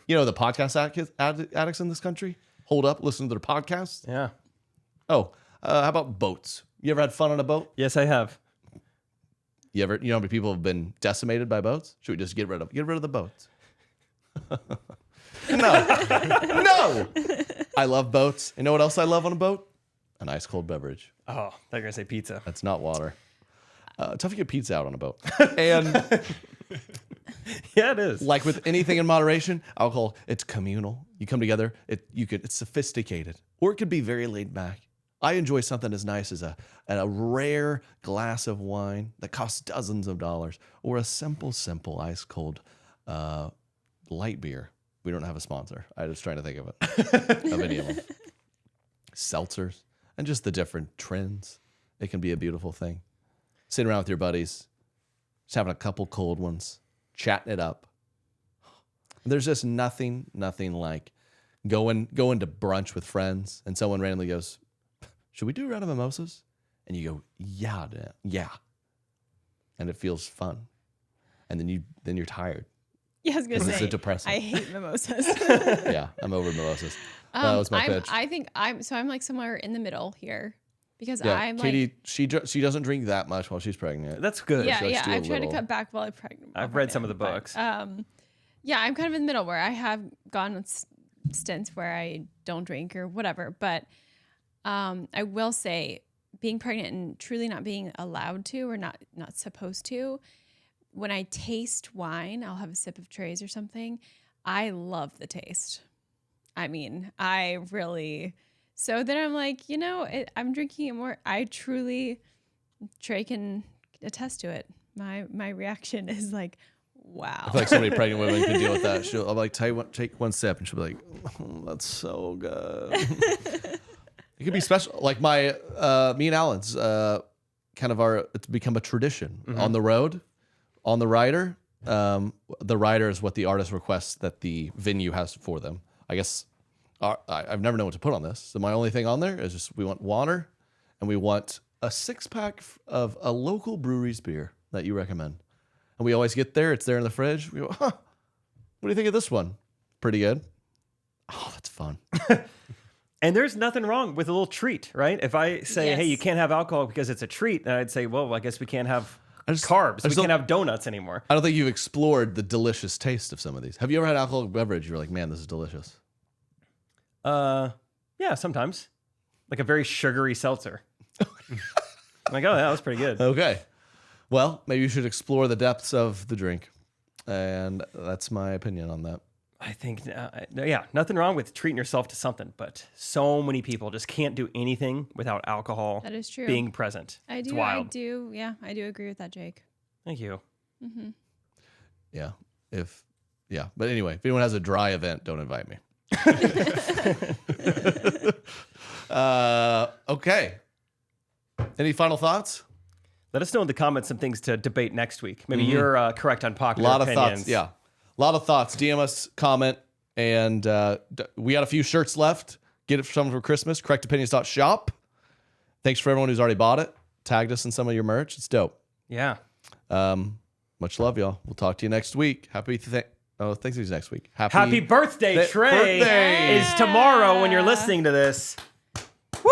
S1: You know, the podcast addicts in this country hold up, listen to their podcasts.
S3: Yeah.
S1: Oh, how about boats? You ever had fun on a boat?
S3: Yes, I have.
S1: You know how many people have been decimated by boats? Should we just get rid of the boats? No. I love boats. You know what else I love on a boat? An ice cold beverage.
S3: Oh, they're going to say pizza.
S1: That's not water. Tough to get pizza out on a boat. And
S3: Yeah, it is.
S1: like with anything in moderation, alcohol, it's communal. You come together, it's sophisticated. Or it could be very laid back. I enjoy something as nice as a rare glass of wine that costs dozens of dollars, or a simple ice cold light beer. We don't have a sponsor. I was trying to think of it, of any of them. Seltzers, and just the different trends. It can be a beautiful thing. Sitting around with your buddies, just having a couple cold ones, chatting it up. There's just nothing like going to brunch with friends, and someone randomly goes, "Should we do a round of mimosas?" And you go, "Yeah," and it feels fun. And then you're tired.
S4: Yeah, I was gonna
S1: It's
S4: say.
S1: so depressing.
S4: I hate mimosas.
S1: Yeah, I'm over mimosas. That was my pitch.
S4: I think I'm like somewhere in the middle here because
S1: Yeah,
S4: I'm
S1: Katie,
S4: like.
S1: she doesn't drink that much while she's pregnant.
S3: That's good.
S4: Yeah,
S1: She likes
S4: yeah.
S1: to do a
S4: I've tried to
S1: little.
S4: cut back while I'm pregnant.
S3: I've read some of the books.
S4: Yeah, I'm kind of in the middle where I have gone on stints where I don't drink or whatever. But I will say, being pregnant and truly not being allowed to or not supposed to, when I taste wine, I'll have a sip of Trey's or something. I love the taste. I mean, I really. So then I'm like, I'm drinking it more. I truly, Trey can attest to it. My reaction is like, wow.
S1: I feel like so many pregnant women can deal with that. I'll be like, take one sip, and she'll be like, "Oh, that's so good." It could be special. Like me and Alan's kind of it's become a tradition on the road, on the rider. The rider is what the artist requests that the venue has for them. I guess I've never known what to put on this. So my only thing on there is just we want water, and we want a 6-pack of a local brewery's beer that you recommend. And we always get there. It's there in the fridge. We go, "Huh, what do you think of this one? Pretty good." Oh, that's fun.
S3: And there's nothing wrong with a little treat, right? If I say, "Hey, you can't have alcohol because it's a treat," then I'd say, "Well, I guess we can't have carbs. We can't have donuts anymore."
S1: I don't think you've explored the delicious taste of some of these. Have you ever had alcoholic beverage? You're like, "Man, this is delicious."
S3: Yeah, sometimes. Like a very sugary seltzer. I'm like, oh, that was pretty good.
S1: Okay. Well, maybe you should explore the depths of the drink. And that's my opinion on that.
S3: I think, nothing wrong with treating yourself to something, but so many people just can't do anything without alcohol
S4: That is true.
S3: being present. It's wild.
S4: I do agree with that, Jake.
S3: Thank you.
S4: Mm-hmm.
S1: Yeah. But anyway, if anyone has a dry event, don't invite me. Okay. Any final thoughts?
S3: Let us know in the comments some things to debate next week. Maybe you're correct on popular
S1: A lot
S3: opinions.
S1: of thoughts. Yeah. A lot of thoughts. DM us, comment, and we got a few shirts left. Get it for someone for Christmas. Correctopinions.shop. Thanks for everyone who's already bought it. Tagged us in some of your merch. It's dope.
S3: Yeah.
S1: Much love, y'all. We'll talk to you next week. Thanksgiving's next week.
S3: Happy birthday, Trey.
S1: Birthday.
S3: Is tomorrow when you're listening to this.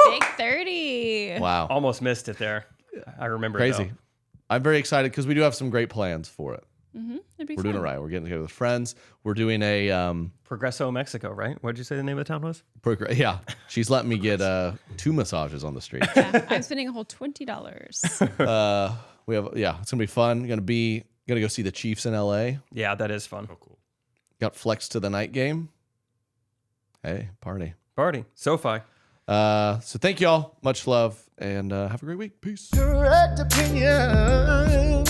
S4: Big 30.
S1: Wow.
S3: Almost missed it there. I remember
S1: Crazy.
S3: it, though.
S1: I'm very excited because we do have some great plans for it.
S4: Mm-hmm. It'd be
S1: We're
S4: fun.
S1: doing it right. We're getting together with friends. We're doing a
S3: Progreso, Mexico, right? What did you say the name of the town was?
S1: yeah. She's letting me get 2 massages on the street.
S4: Yeah, I'm spending a whole $20.
S1: It's gonna be fun. Gonna go see the Chiefs in LA.
S3: Yeah, that is fun.
S8: Oh, cool.
S1: Got flexed to the night game. Hey, party.
S3: SoFi.
S1: So thank y'all. Much love and have a great week. Peace.
S5: Correct opinion.